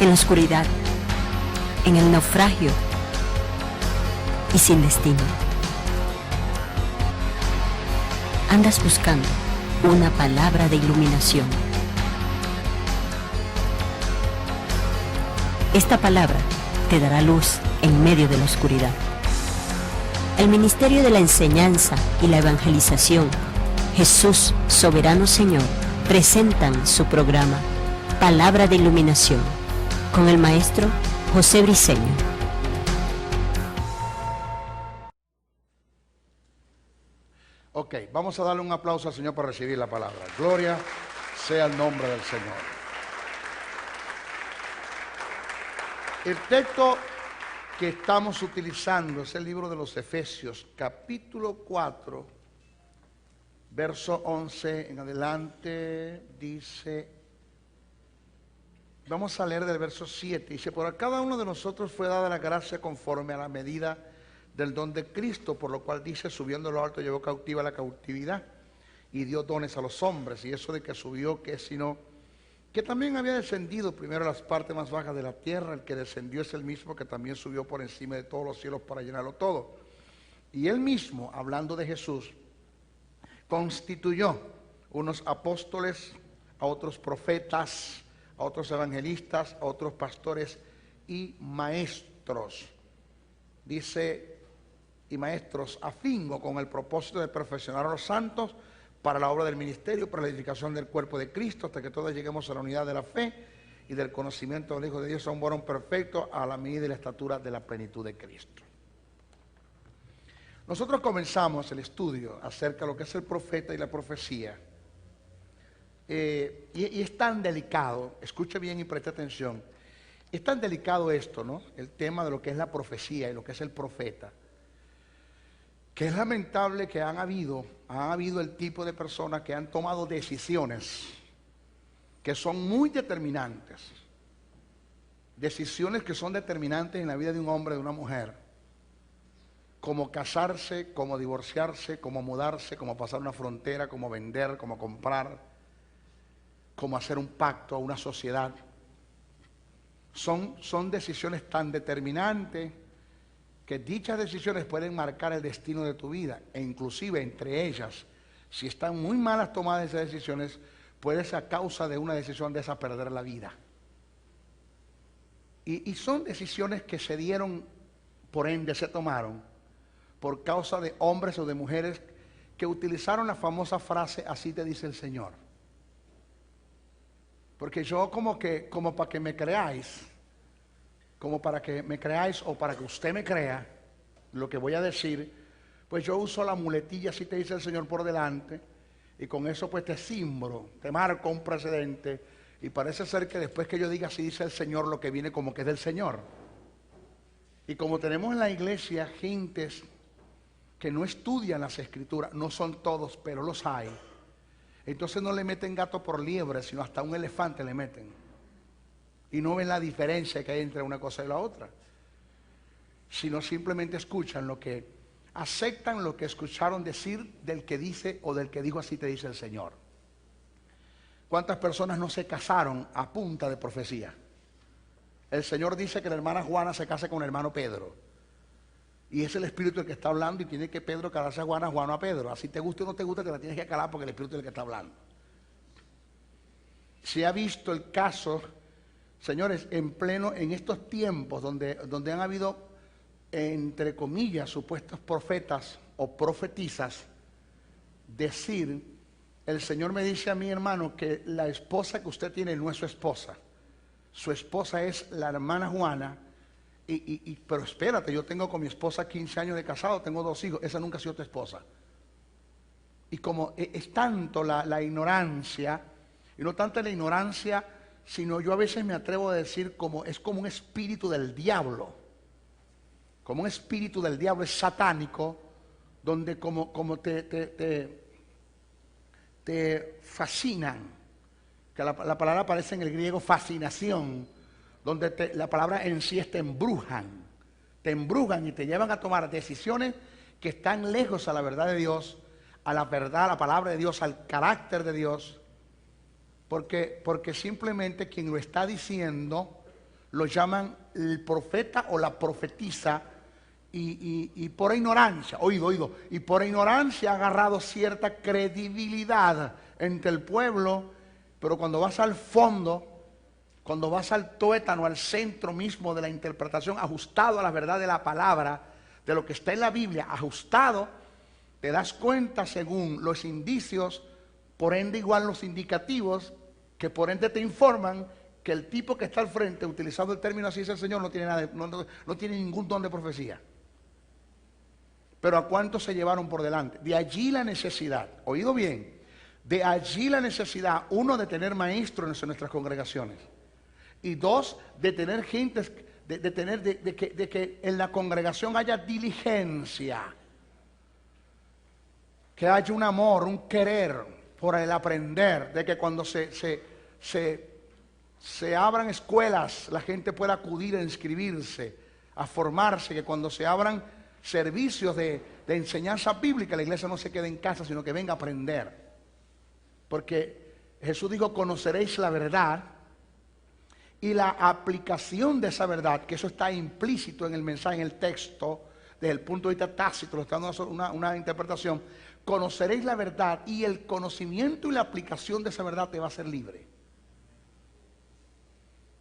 en la oscuridad, en el naufragio y sin destino. Andas buscando una palabra de iluminación. Esta palabra te dará luz en medio de la oscuridad. El Ministerio de la Enseñanza y la Evangelización, Jesús Soberano Señor, presentan su programa Palabra de Iluminación con el maestro José Briceño. Ok, vamos a darle un aplauso al Señor para recibir la palabra. Gloria sea el nombre del Señor. El texto que estamos utilizando es el libro de los Efesios, capítulo 4, verso 11 en adelante, dice, vamos a leer del verso 7, dice, por a cada uno de nosotros fue dada la gracia conforme a la medida del don de Cristo, por lo cual dice, subiendo a lo alto llevó cautiva la cautividad y dio dones a los hombres. Y eso de que subió, que sino que también había descendido primero a las partes más bajas de la tierra. El que descendió es el mismo que también subió por encima de todos los cielos para llenarlo todo. Y él mismo, hablando de Jesús, constituyó unos apóstoles, a otros profetas, a otros evangelistas, a otros pastores y maestros. Dice, y maestros, afingo con el propósito de perfeccionar a los santos para la obra del ministerio, para la edificación del cuerpo de Cristo, hasta que todos lleguemos a la unidad de la fe y del conocimiento del Hijo de Dios, a un varón perfecto, a la medida y la estatura de la plenitud de Cristo. Nosotros comenzamos el estudio acerca de lo que es el profeta y la profecía. Y es tan delicado, escuche bien y preste atención, es tan delicado esto, ¿no? El tema de lo que es la profecía y lo que es el profeta, que es lamentable que ha habido el tipo de personas que han tomado decisiones que son muy determinantes, decisiones que son determinantes en la vida de un hombre, de una mujer, como casarse, como divorciarse, como mudarse, como pasar una frontera, como vender, como comprar, como hacer un pacto a una sociedad. Son decisiones tan determinantes que dichas decisiones pueden marcar el destino de tu vida, e inclusive entre ellas, si están muy malas tomadas esas decisiones, puede ser a causa de una decisión de esa perder la vida. Y son decisiones que se dieron, por ende se tomaron, por causa de hombres o de mujeres que utilizaron la famosa frase, así te dice el Señor. Porque yo como para que me creáis, como para que me creáis o para que usted me crea lo que voy a decir, pues yo uso la muletilla, así te dice el Señor, por delante, y con eso pues te simbro, te marco un precedente, y parece ser que después que yo diga así dice el Señor, lo que viene como que es del Señor. Y como tenemos en la iglesia gentes que no estudian las Escrituras, no son todos, pero los hay, entonces no le meten gato por liebre, sino hasta un elefante le meten. Y no ven la diferencia que hay entre una cosa y la otra, sino simplemente escuchan aceptan lo que escucharon decir del que dice o del que dijo así te dice el Señor. ¿Cuántas personas no se casaron a punta de profecía? El Señor dice que la hermana Juana se case con el hermano Pedro. Y es el Espíritu el que está hablando y tiene que Pedro calarse a Juana, Juana a Pedro. Así te guste o no te guste, te la tienes que calar porque el Espíritu es el que está hablando. Se ha visto el caso, señores, en estos tiempos donde han habido, entre comillas, supuestos profetas o profetizas, decir, el Señor me dice a mí, hermano, que la esposa que usted tiene no es su esposa. Su esposa es la hermana Juana. Pero espérate, yo tengo con mi esposa 15 años de casado, tengo 2 hijos, esa nunca ha sido tu esposa. Y como es tanto la ignorancia, y no tanto la ignorancia, sino yo a veces me atrevo a decir es como un espíritu del diablo. Como un espíritu del diablo, es satánico, donde como te fascinan, que la palabra aparece en el griego fascinación, donde la palabra en sí es te embrujan y te llevan a tomar decisiones que están lejos a la verdad de Dios, a la verdad, a la palabra de Dios, al carácter de Dios, porque simplemente quien lo está diciendo lo llaman el profeta o la profetisa, y por ignorancia, oído, y por ignorancia ha agarrado cierta credibilidad entre el pueblo, pero cuando vas al fondo, cuando vas al tuétano, al centro mismo de la interpretación, ajustado a la verdad de la palabra, de lo que está en la Biblia, ajustado, te das cuenta según los indicios, por ende igual los indicativos, que por ende te informan que el tipo que está al frente, utilizando el término así dice el Señor, no tiene, no tiene ningún don de profecía. Pero ¿a cuántos se llevaron por delante? De allí la necesidad, oído bien, de allí la necesidad, uno, de tener maestros en nuestras congregaciones, y dos, de tener gente, de que en la congregación haya diligencia, que haya un amor, un querer por el aprender, de que cuando se abran escuelas, la gente pueda acudir a inscribirse, a formarse, que cuando se abran servicios de enseñanza bíblica, la iglesia no se quede en casa, sino que venga a aprender. Porque Jesús dijo, conoceréis la verdad, y la aplicación de esa verdad, que eso está implícito en el mensaje, en el texto, desde el punto de vista tácito, lo está dando una interpretación, conoceréis la verdad, y el conocimiento y la aplicación de esa verdad te va a hacer libre.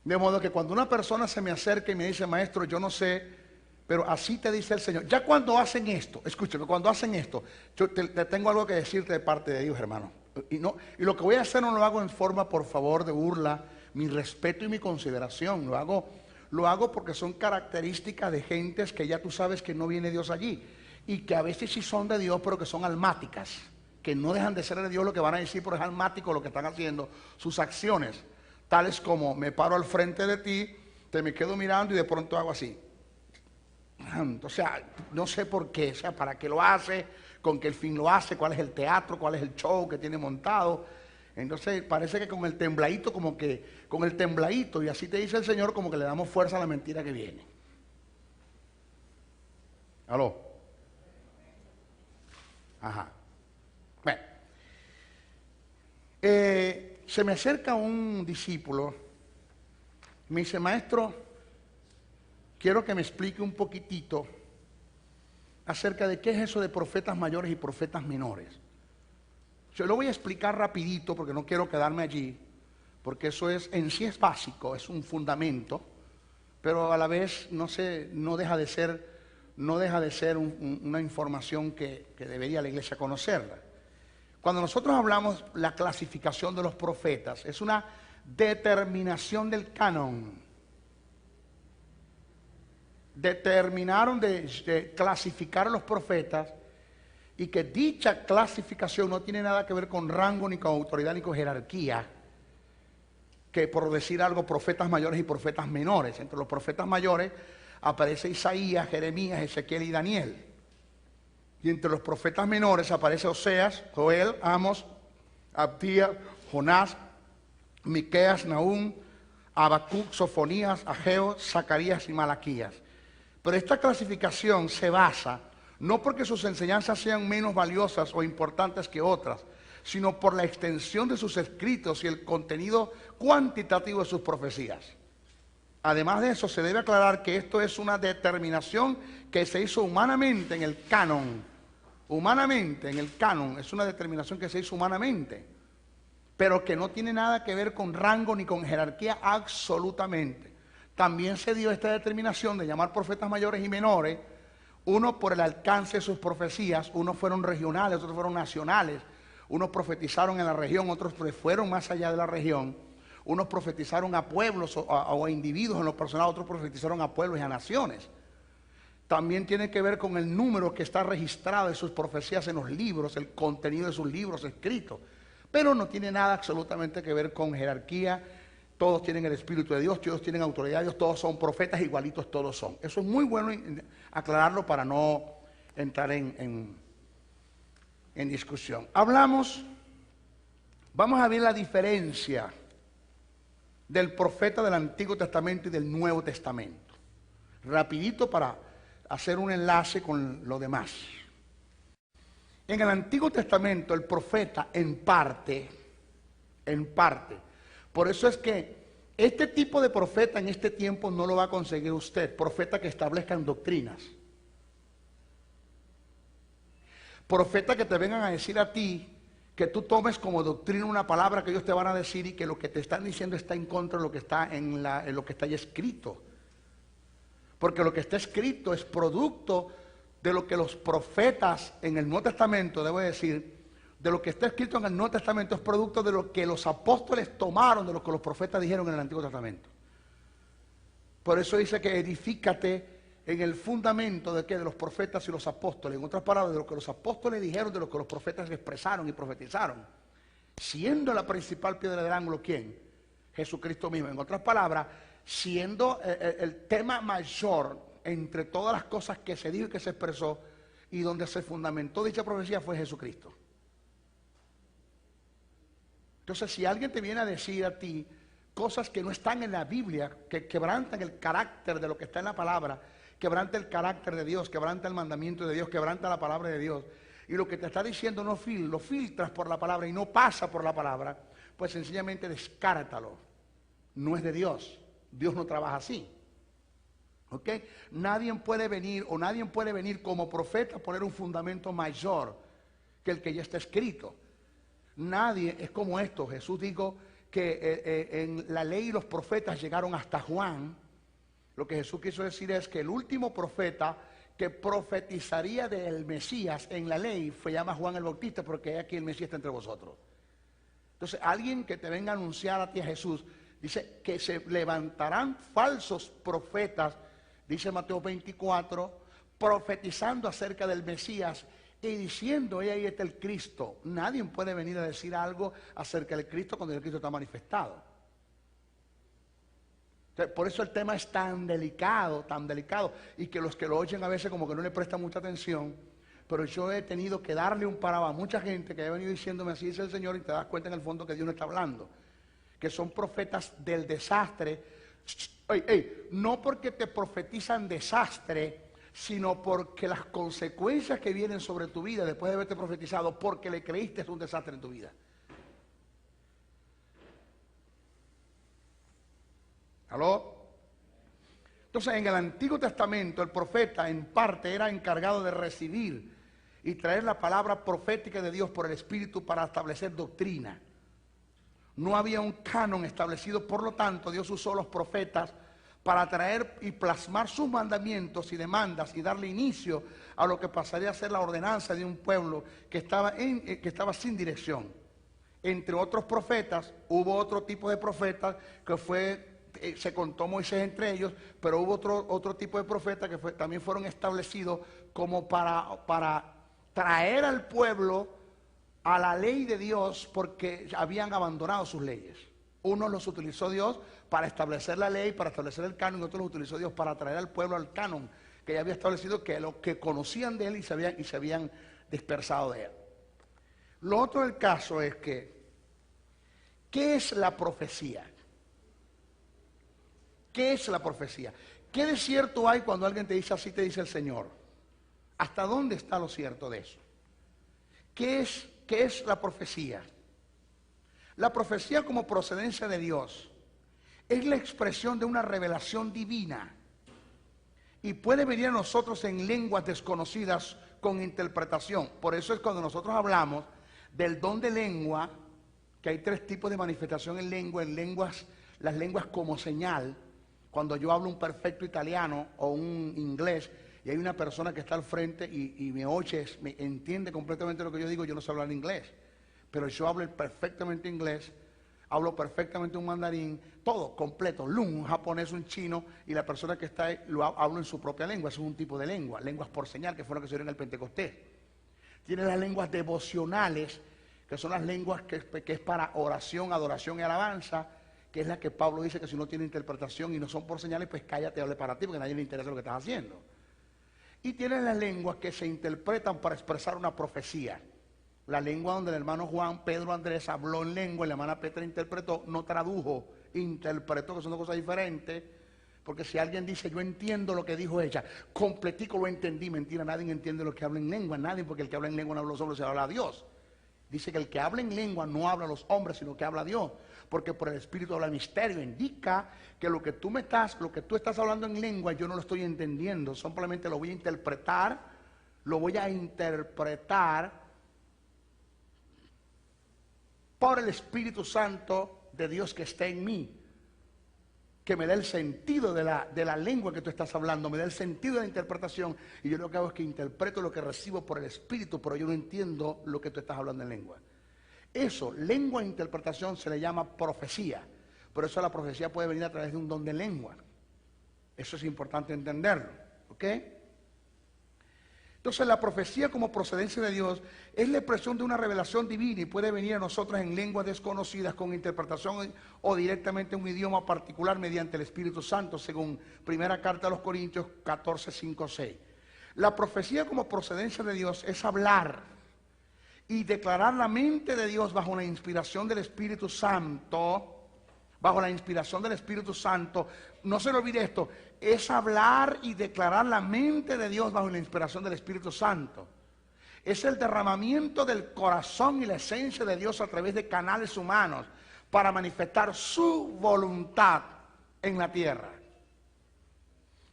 De modo que cuando una persona se me acerca y me dice, maestro, yo no sé, pero así te dice el Señor. Ya cuando hacen esto, escúchame, cuando hacen esto, yo te tengo algo que decirte de parte de Dios, hermano. Y lo que voy a hacer no lo hago en forma, por favor, de burla, mi respeto y mi consideración. Lo hago porque son características de gentes que ya tú sabes que no viene Dios allí. Y que a veces sí son de Dios, pero que son almáticas. Que no dejan de ser de Dios lo que van a decir, pero es almático lo que están haciendo, sus acciones. Tales como, me paro al frente de ti, te me quedo mirando y de pronto hago así. O sea, no sé por qué, o sea, para qué lo hace, con qué fin lo hace, cuál es el teatro, cuál es el show que tiene montado. Entonces parece que con el tembladito, como que con el tembladito, y así te dice el Señor, como que le damos fuerza a la mentira que viene. ¿Aló? Ajá. Bueno. Se me acerca un discípulo, me dice, maestro, quiero que me explique un poquitito acerca de qué es eso de profetas mayores y profetas menores. Yo lo voy a explicar rapidito porque no quiero quedarme allí, porque eso es, en sí es básico, es un fundamento, pero a la vez no deja de ser una información que debería la iglesia conocerla. Cuando nosotros hablamos la clasificación de los profetas, es una determinación del canon. Determinaron de clasificar a los profetas, y que dicha clasificación no tiene nada que ver con rango, ni con autoridad, ni con jerarquía, que por decir algo, profetas mayores y profetas menores. Entre los profetas mayores aparece Isaías, Jeremías, Ezequiel y Daniel. Y entre los profetas menores aparece Oseas, Joel, Amos, Abdías, Jonás, Miqueas, Nahum, Habacuc, Sofonías, Ageo, Zacarías y Malaquías. Pero esta clasificación se basa no porque sus enseñanzas sean menos valiosas o importantes que otras, sino por la extensión de sus escritos y el contenido cuantitativo de sus profecías. Además de eso, se debe aclarar que esto es una determinación que se hizo humanamente en el canon. Humanamente, en el canon, es una determinación que se hizo humanamente, pero que no tiene nada que ver con rango ni con jerarquía absolutamente. También se dio esta determinación de llamar profetas mayores y menores, uno por el alcance de sus profecías, unos fueron regionales, otros fueron nacionales, unos profetizaron en la región, otros fueron más allá de la región, unos profetizaron a pueblos o a individuos en lo personal, otros profetizaron a pueblos y a naciones. También tiene que ver con el número que está registrado de sus profecías en los libros, el contenido de sus libros escritos. Pero no tiene nada absolutamente que ver con jerarquía. Todos tienen el Espíritu de Dios, todos tienen autoridad de Dios, todos son profetas, igualitos todos son. Eso es muy bueno aclararlo para no entrar en discusión. Vamos a ver la diferencia del profeta del Antiguo Testamento y del Nuevo Testamento. Rapidito para hacer un enlace con lo demás. En el Antiguo Testamento el profeta en parte, por eso es que Este tipo de profeta en este tiempo no lo va a conseguir usted. Profeta que establezcan doctrinas. Profeta que te vengan a decir a ti que tú tomes como doctrina una palabra que ellos te van a decir y que lo que te están diciendo está en contra de lo que está en lo que está ahí escrito. Porque lo que está escrito es producto de lo que los profetas en el Nuevo Testamento, debo decir, de lo que está escrito en el Nuevo Testamento es producto de lo que los apóstoles tomaron de lo que los profetas dijeron en el Antiguo Testamento. Por eso dice que edifícate en el fundamento de que de los profetas y los apóstoles, en otras palabras, de lo que los apóstoles dijeron, de lo que los profetas expresaron y profetizaron, siendo la principal piedra del ángulo, ¿quién? Jesucristo mismo. En otras palabras, siendo el tema mayor entre todas las cosas que se dijo y que se expresó, y donde se fundamentó dicha profecía fue Jesucristo. Entonces, si alguien te viene a decir a ti cosas que no están en la Biblia, que quebrantan el carácter de lo que está en la palabra, quebranta el carácter de Dios, quebranta el mandamiento de Dios, quebranta la palabra de Dios, y lo que te está diciendo no lo filtras por la palabra y no pasa por la palabra, pues sencillamente descártalo. No es de Dios. Dios no trabaja así. ¿Ok? Nadie puede venir como profeta a poner un fundamento mayor que el que ya está escrito. Nadie es como esto. Jesús dijo que en la ley los profetas llegaron hasta Juan. Lo que Jesús quiso decir es que el último profeta que profetizaría del Mesías en la ley fue llamado Juan el Bautista, porque aquí el Mesías está entre vosotros. Entonces, alguien que te venga a anunciar a ti a Jesús, dice que se levantarán falsos profetas, dice Mateo 24, profetizando acerca del Mesías y diciendo, ahí está el Cristo. Nadie puede venir a decir algo acerca del Cristo cuando el Cristo está manifestado. Entonces, por eso el tema es tan delicado, y que los que lo oyen a veces como que no le prestan mucha atención. Pero yo he tenido que darle un parado a mucha gente que ha venido diciéndome así dice el Señor, y te das cuenta en el fondo que Dios no está hablando. Que son profetas del desastre. No porque te profetizan desastre, sino porque las consecuencias que vienen sobre tu vida después de haberte profetizado, porque le creíste, es un desastre en tu vida. ¿Aló? Entonces, en el Antiguo Testamento, el profeta en parte era encargado de recibir y traer la palabra profética de Dios por el Espíritu para establecer doctrina. No había un canon establecido, por lo tanto, Dios usó los profetas para traer y plasmar sus mandamientos y demandas y darle inicio a lo que pasaría a ser la ordenanza de un pueblo que estaba sin dirección. Entre otros profetas, hubo otro tipo de profetas que se contó Moisés entre ellos, pero hubo otro tipo de profetas que también fueron establecidos como para traer al pueblo a la ley de Dios porque habían abandonado sus leyes. Unos los utilizó Dios para establecer la ley, para establecer el canon, y otros los utilizó Dios para traer al pueblo al canon que ya había establecido, que los que conocían de él y se habían dispersado de él. Lo otro del caso es que, ¿qué es la profecía? ¿Qué es la profecía? ¿Qué de cierto hay cuando alguien te dice así te dice el Señor? ¿Hasta dónde está lo cierto de eso? ¿Qué es la profecía? La profecía como procedencia de Dios es la expresión de una revelación divina y puede venir a nosotros en lenguas desconocidas con interpretación. Por eso es cuando nosotros hablamos del don de lengua, que hay 3 tipos de manifestación en lengua, las lenguas como señal. Cuando yo hablo un perfecto italiano o un inglés y hay una persona que está al frente y me oye, me entiende completamente lo que yo digo, yo no sé hablar inglés, pero yo hablo perfectamente inglés, hablo perfectamente un mandarín, todo completo, un japonés, un chino, y la persona que está ahí hablo en su propia lengua. Eso es un tipo de lengua, lenguas por señal, que fue lo que se dio en el Pentecostés. Tiene las lenguas devocionales, que son las lenguas que es para oración, adoración y alabanza, que es la que Pablo dice que si no tiene interpretación y no son por señales, pues cállate, hable para ti, porque a nadie le interesa lo que estás haciendo. Y tienen las lenguas que se interpretan para expresar una profecía. La lengua donde el hermano Juan, Pedro, Andrés habló en lengua y la hermana Petra interpretó, no tradujo, interpretó, que son 2 cosas diferentes. Porque si alguien dice, yo entiendo lo que dijo ella, completico lo entendí, mentira, nadie entiende lo que habla en lengua, nadie, porque el que habla en lengua no habla solo, se habla a Dios. Dice que el que habla en lengua no habla a los hombres, sino que habla a Dios. Porque por el Espíritu habla el misterio. Indica que lo que tú estás hablando en lengua, yo no lo estoy entendiendo. Simplemente lo voy a interpretar. Lo voy a interpretar por el Espíritu Santo de Dios que está en mí, que me da el sentido de la lengua que tú estás hablando, me da el sentido de la interpretación, y yo lo que hago es que interpreto lo que recibo por el Espíritu, pero yo no entiendo lo que tú estás hablando en lengua. Eso, lengua e interpretación, se le llama profecía. Por eso la profecía puede venir a través de un don de lengua. Eso es importante entenderlo, ¿ok? Entonces la profecía como procedencia de Dios es la expresión de una revelación divina y puede venir a nosotros en lenguas desconocidas con interpretación o directamente en un idioma particular mediante el Espíritu Santo, según primera carta a los Corintios 14, 5, 6. La profecía como procedencia de Dios es hablar y declarar la mente de Dios bajo la inspiración del Espíritu Santo. Bajo la inspiración del Espíritu Santo, no se le olvide esto, es hablar y declarar la mente de Dios bajo la inspiración del Espíritu Santo. Es el derramamiento del corazón y la esencia de Dios a través de canales humanos para manifestar su voluntad en la tierra.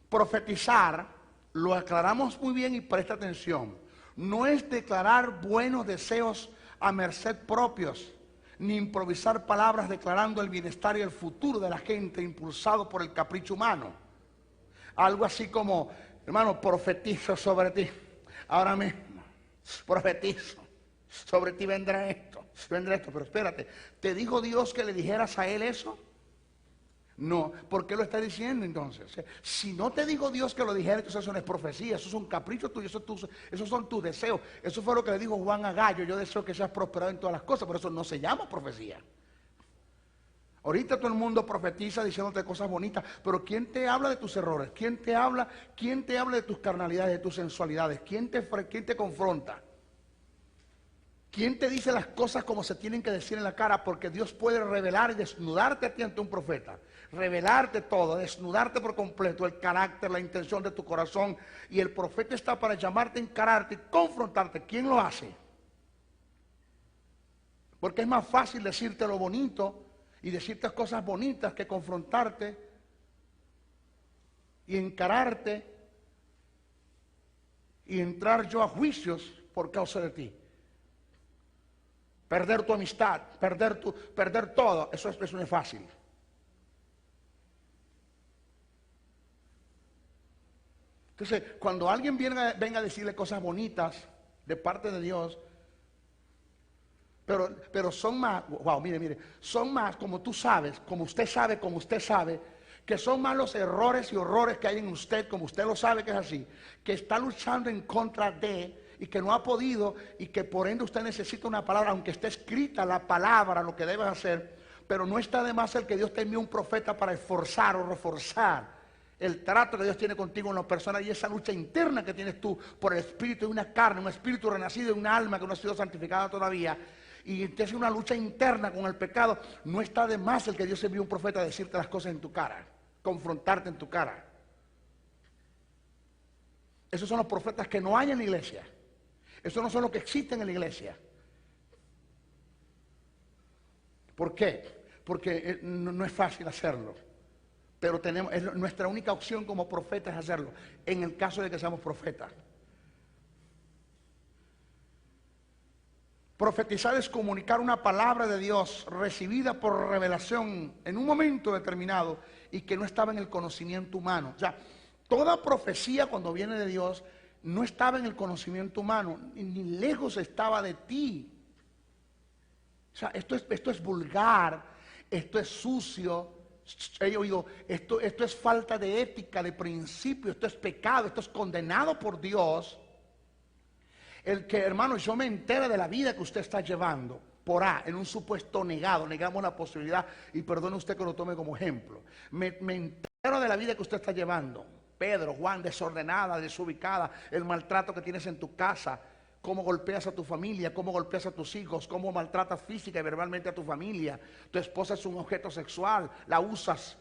Profetizar, lo aclaramos muy bien y presta atención, no es declarar buenos deseos a merced propios, ni improvisar palabras declarando el bienestar y el futuro de la gente impulsado por el capricho humano. Algo así como, hermano, profetizo sobre ti, ahora mismo, profetizo, sobre ti vendrá esto, pero espérate, ¿te dijo Dios que le dijeras a él eso? No, ¿por qué lo está diciendo entonces? Si no te dijo Dios que lo dijera, entonces eso no es profecía, eso es un capricho tuyo, esos son tus deseos. Eso fue lo que le dijo Juan a Gallo: yo deseo que seas prosperado en todas las cosas, pero eso no se llama profecía. Ahorita todo el mundo profetiza diciéndote cosas bonitas, pero ¿quién te habla de tus errores? ¿Quién te habla de tus carnalidades, de tus sensualidades? ¿Quién te confronta? ¿Quién te dice las cosas como se tienen que decir en la cara? Porque Dios puede revelar y desnudarte a ti ante un profeta. Revelarte todo, desnudarte por completo, el carácter, la intención de tu corazón. Y el profeta está para llamarte, encararte y confrontarte. ¿Quién lo hace? Porque es más fácil decirte lo bonito y decirte cosas bonitas que confrontarte y encararte y entrar yo a juicios por causa de ti. Perder tu amistad, perder todo, eso no es fácil. Entonces, cuando alguien venga a decirle cosas bonitas de parte de Dios, pero son más, wow, mire, son más, como tú sabes, como usted sabe, que son más los errores y horrores que hay en usted, como usted lo sabe que es así, que está luchando en contra de, y que no ha podido, y que por ende usted necesita una palabra, aunque esté escrita la palabra, lo que debes hacer, pero no está de más el que Dios te envíe un profeta para esforzar o reforzar el trato que Dios tiene contigo en la persona y esa lucha interna que tienes tú por el espíritu de una carne, un espíritu renacido de un alma que no ha sido santificada todavía, y te hace una lucha interna con el pecado. No está de más el que Dios envíe un profeta a decirte las cosas en tu cara, confrontarte en tu cara. Esos son los profetas que no hay en la iglesia. Esos no son los que existen en la iglesia. ¿Por qué? Porque no es fácil hacerlo. Pero nuestra única opción como profetas es hacerlo, en el caso de que seamos profetas. Profetizar es comunicar una palabra de Dios recibida por revelación en un momento determinado y que no estaba en el conocimiento humano. O sea, toda profecía cuando viene de Dios no estaba en el conocimiento humano, ni lejos estaba de ti. O sea, esto es vulgar, esto es sucio, he oído, esto es falta de ética, de principio, esto es pecado, esto es condenado por Dios. El que, hermano, yo me entere de la vida que usted está llevando, por en un supuesto negamos la posibilidad, y perdone usted que lo tome como ejemplo, me entero de la vida que usted está llevando, Pedro, Juan, desordenada, desubicada, el maltrato que tienes en tu casa, cómo golpeas a tu familia, cómo golpeas a tus hijos, cómo maltratas física y verbalmente a tu familia, tu esposa es un objeto sexual, la usas,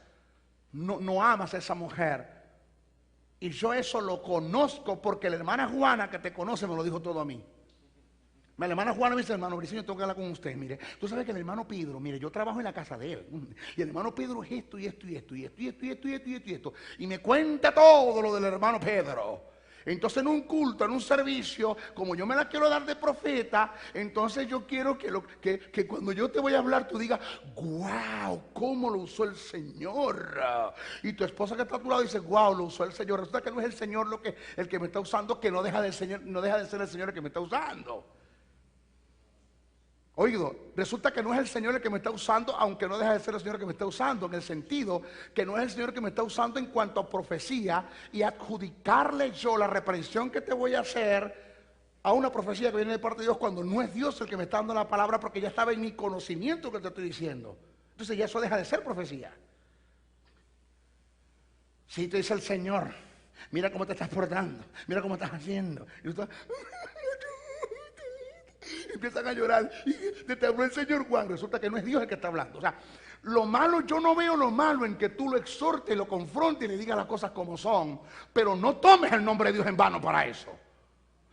no amas a esa mujer. Y yo eso lo conozco porque la hermana Juana que te conoce me lo dijo todo a mí. La hermana Juana me dice, hermano Briceño, tengo que hablar con usted. Mire, tú sabes que el hermano Pedro, mire, yo trabajo en la casa de él. Y el hermano Pedro es esto y esto y esto y esto y esto y esto y esto y esto y esto. Y me cuenta todo lo del hermano Pedro. Entonces en un culto, en un servicio, como yo me la quiero dar de profeta, entonces yo quiero que cuando yo te voy a hablar tú digas, wow, cómo lo usó el Señor. Y tu esposa que está a tu lado dice, wow, lo usó el Señor. Resulta que no es el Señor el que me está usando, que no deja de ser el Señor el que me está usando. Oído, resulta que no es el Señor el que me está usando, aunque no deja de ser el Señor el que me está usando, en el sentido que no es el Señor que me está usando en cuanto a profecía y adjudicarle yo la reprensión que te voy a hacer a una profecía que viene de parte de Dios cuando no es Dios el que me está dando la palabra, porque ya estaba en mi conocimiento que te estoy diciendo. Entonces ya eso deja de ser profecía. Si te dice el Señor, mira cómo te estás portando, mira cómo estás haciendo, y tú estás, empiezan a llorar y te habló el Señor Juan. Resulta que no es Dios el que está hablando. O sea, lo malo, yo no veo lo malo en que tú lo exhortes, lo confrontes y le digas las cosas como son, pero no tomes el nombre de Dios en vano para eso.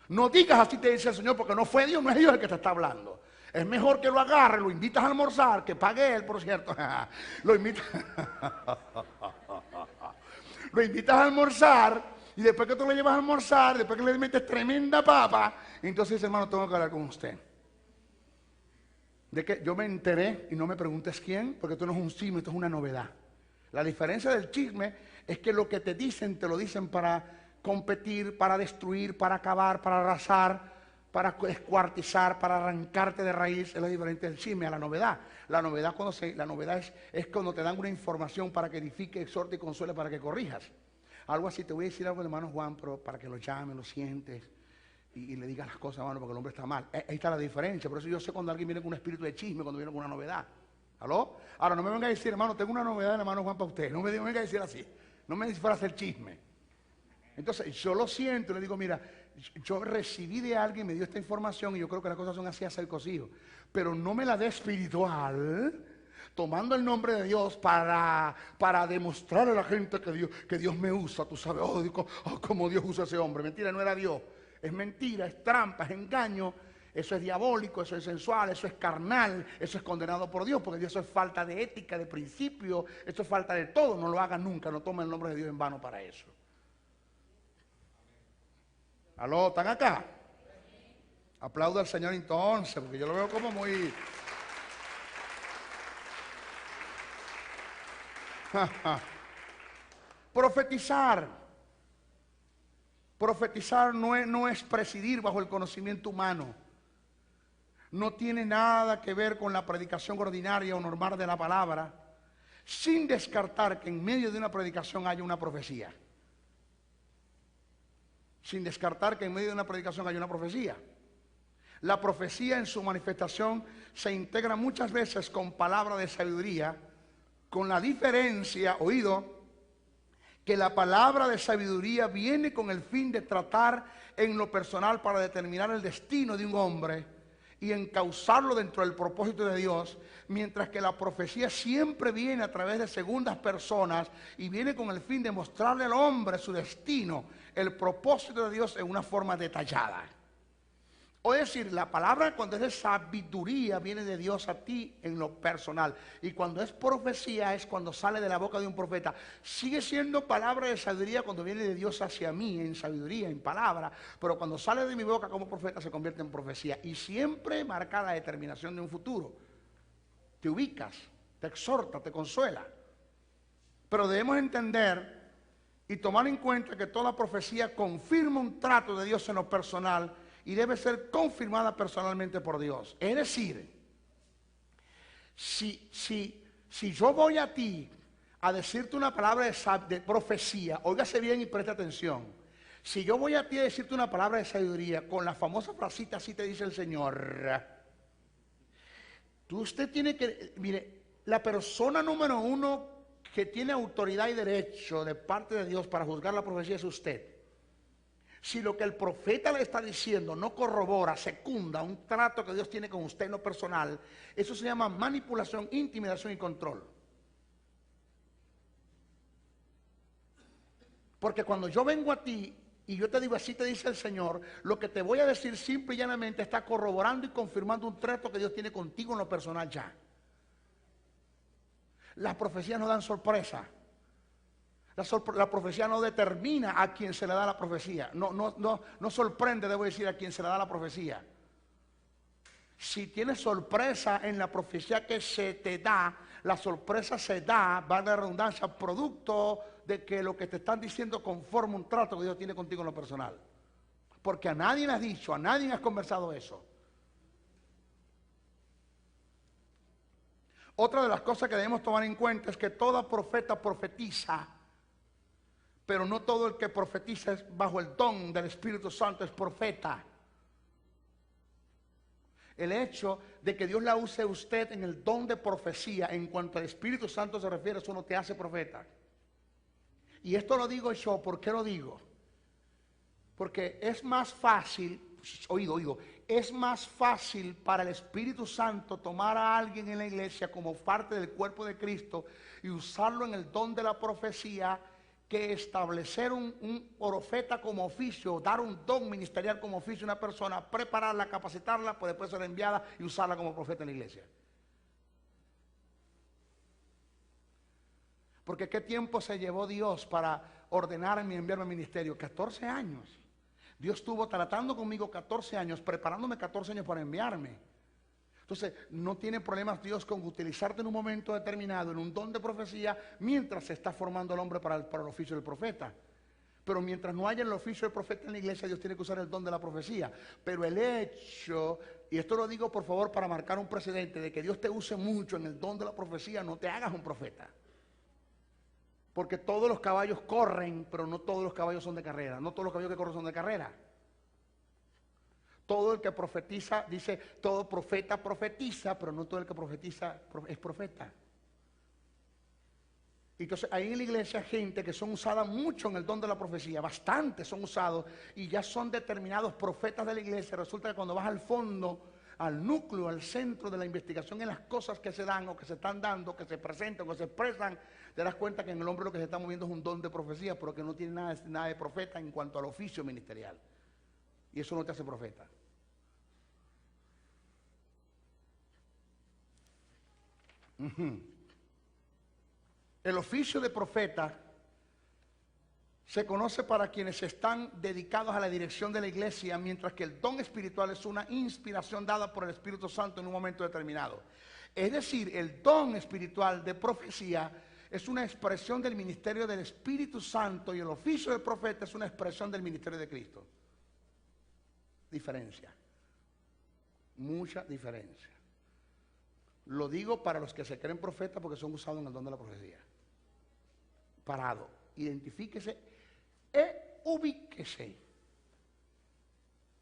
No digas así te dice el Señor, porque no fue Dios, no es Dios el que te está hablando. Es mejor que lo agarres, lo invitas a almorzar, que pague él, por cierto. Lo invitas a almorzar. Y después que tú lo llevas a almorzar, después que le metes tremenda papa, entonces dice, hermano, tengo que hablar con usted. De que yo me enteré, y no me preguntes quién, porque esto no es un chisme, esto es una novedad. La diferencia del chisme es que lo que te lo dicen para competir, para destruir, para acabar, para arrasar, para descuartizar, para arrancarte de raíz. Es la diferencia del chisme a la novedad. La novedad, es cuando te dan una información para que edifique, exhorte y consuele, para que corrijas. Algo así, te voy a decir algo, hermano Juan, pero para que lo llames, lo sientes y le digas las cosas, hermano, porque el hombre está mal. Ahí está la diferencia. Por eso yo sé cuando alguien viene con un espíritu de chisme, cuando viene con una novedad. ¿Aló? Ahora, no me venga a decir, hermano, tengo una novedad, hermano Juan, para usted. No me venga a decir así. No me dice para hacer chisme. Entonces, yo lo siento, le digo, mira, yo recibí de alguien, me dio esta información y yo creo que las cosas son así, hacer cosido. Pero no me la dé espiritual, tomando el nombre de Dios para demostrarle a la gente que Dios me usa, tú sabes, cómo Dios usa a ese hombre. Mentira, no era Dios. Es mentira, es trampa, es engaño. Eso es diabólico, eso es sensual, eso es carnal, eso es condenado por Dios, porque eso es falta de ética, de principio, eso es falta de todo. No lo hagan nunca, no tomen el nombre de Dios en vano para eso. ¿Aló? ¿Están acá? Aplaudo al Señor entonces, porque yo lo veo como muy... Profetizar no es presidir bajo el conocimiento humano. No tiene nada que ver con la predicación ordinaria o normal de la palabra, sin descartar que en medio de una predicación haya una profecía. Sin descartar que en medio de una predicación haya una profecía. La profecía en su manifestación se integra muchas veces con palabra de sabiduría, con la diferencia, oído, que la palabra de sabiduría viene con el fin de tratar en lo personal para determinar el destino de un hombre y encauzarlo dentro del propósito de Dios, mientras que la profecía siempre viene a través de segundas personas y viene con el fin de mostrarle al hombre su destino, el propósito de Dios en una forma detallada. O es decir, la palabra cuando es de sabiduría viene de Dios a ti en lo personal. Y cuando es profecía es cuando sale de la boca de un profeta. Sigue siendo palabra de sabiduría cuando viene de Dios hacia mí en sabiduría, en palabra. Pero cuando sale de mi boca como profeta se convierte en profecía. Y siempre marca la determinación de un futuro. Te ubicas, te exhorta, te consuela. Pero debemos entender y tomar en cuenta que toda profecía confirma un trato de Dios en lo personal y debe ser confirmada personalmente por Dios. Es decir, si yo voy a ti a decirte una palabra de profecía, óigase bien y preste atención. Si yo voy a ti a decirte una palabra de sabiduría con la famosa frasita, así te dice el Señor, usted tiene que, mire, la persona número uno que tiene autoridad y derecho de parte de Dios para juzgar la profecía es usted. Si lo que el profeta le está diciendo no corrobora, secunda un trato que Dios tiene con usted en lo personal, eso se llama manipulación, intimidación y control. Porque cuando yo vengo a ti Y yo te digo, así te dice el Señor, lo que te voy a decir simple y llanamente está corroborando y confirmando un trato que Dios tiene contigo en lo personal ya. Las profecías no dan sorpresa. La profecía no determina a quien se le da la profecía. No sorprende, debo decir, a quien se le da la profecía. Si tienes sorpresa en la profecía que se te da, la sorpresa se da, valga la redundancia, producto de que lo que te están diciendo conforma un trato que Dios tiene contigo en lo personal. Porque a nadie le has dicho, a nadie le has conversado eso. Otra de las cosas que debemos tomar en cuenta es que toda profeta profetiza, pero no todo el que profetiza es bajo el don del Espíritu Santo es profeta. El hecho de que Dios la use a usted en el don de profecía, en cuanto al Espíritu Santo se refiere, eso no te hace profeta. Y esto lo digo yo, ¿por qué lo digo? Porque es más fácil, es más fácil para el Espíritu Santo tomar a alguien en la iglesia como parte del cuerpo de Cristo y usarlo en el don de la profecía, que establecer un profeta como oficio, dar un don ministerial como oficio a una persona, prepararla, capacitarla, pues después ser enviada y usarla como profeta en la iglesia. Porque ¿qué tiempo se llevó Dios para ordenarme y enviarme al ministerio? 14 años. Dios estuvo tratando conmigo 14 años, preparándome 14 años para enviarme. Entonces, no tiene problemas Dios con utilizarte en un momento determinado, en un don de profecía, mientras se está formando el hombre para el oficio del profeta. Pero mientras no haya el oficio del profeta en la iglesia, Dios tiene que usar el don de la profecía. Pero el hecho, y esto lo digo por favor para marcar un precedente, de que Dios te use mucho en el don de la profecía, no te hagas un profeta. Porque todos los caballos corren, pero no todos los caballos son de carrera. No todos los caballos que corren son de carrera. Todo el que profetiza, dice, todo profeta profetiza, pero no todo el que profetiza es profeta. Entonces, hay en la iglesia gente que son usadas mucho en el don de la profecía, bastantes son usados y ya son determinados profetas de la iglesia. Resulta que cuando vas al fondo, al núcleo, al centro de la investigación en las cosas que se dan o que se están dando, que se presentan o que se expresan, te das cuenta que en el hombre lo que se está moviendo es un don de profecía, pero que no tiene nada de profeta en cuanto al oficio ministerial. Y eso no te hace profeta. El oficio de profeta se conoce para quienes están dedicados a la dirección de la iglesia, mientras que el don espiritual es una inspiración dada por el Espíritu Santo en un momento determinado. Es decir, el don espiritual de profecía es una expresión del ministerio del Espíritu Santo y el oficio del profeta es una expresión del ministerio de Cristo. Diferencia. Mucha diferencia. Lo digo para los que se creen profetas porque son usados en el don de la profecía. Parado. Identifíquese e ubíquese.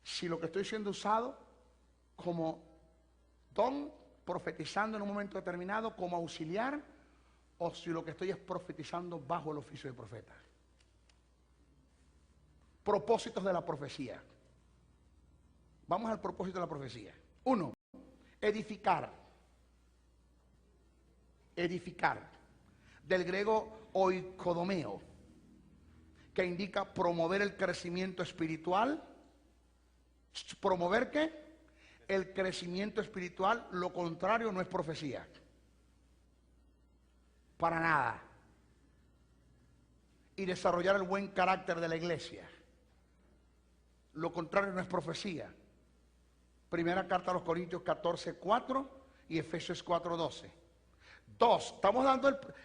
Si lo que estoy siendo usado como don, profetizando en un momento determinado, como auxiliar, o si lo que estoy es profetizando bajo el oficio de profeta. Propósitos de la profecía. Vamos al propósito de la profecía. 1. Edificar. Edificar, del griego oikodomeo, que indica promover el crecimiento espiritual. ¿Promover qué? El crecimiento espiritual. Lo contrario no es profecía. Para nada. Y desarrollar el buen carácter de la iglesia. Lo contrario no es profecía. Primera carta a los Corintios 14:4 y Efesios 4:12. 2,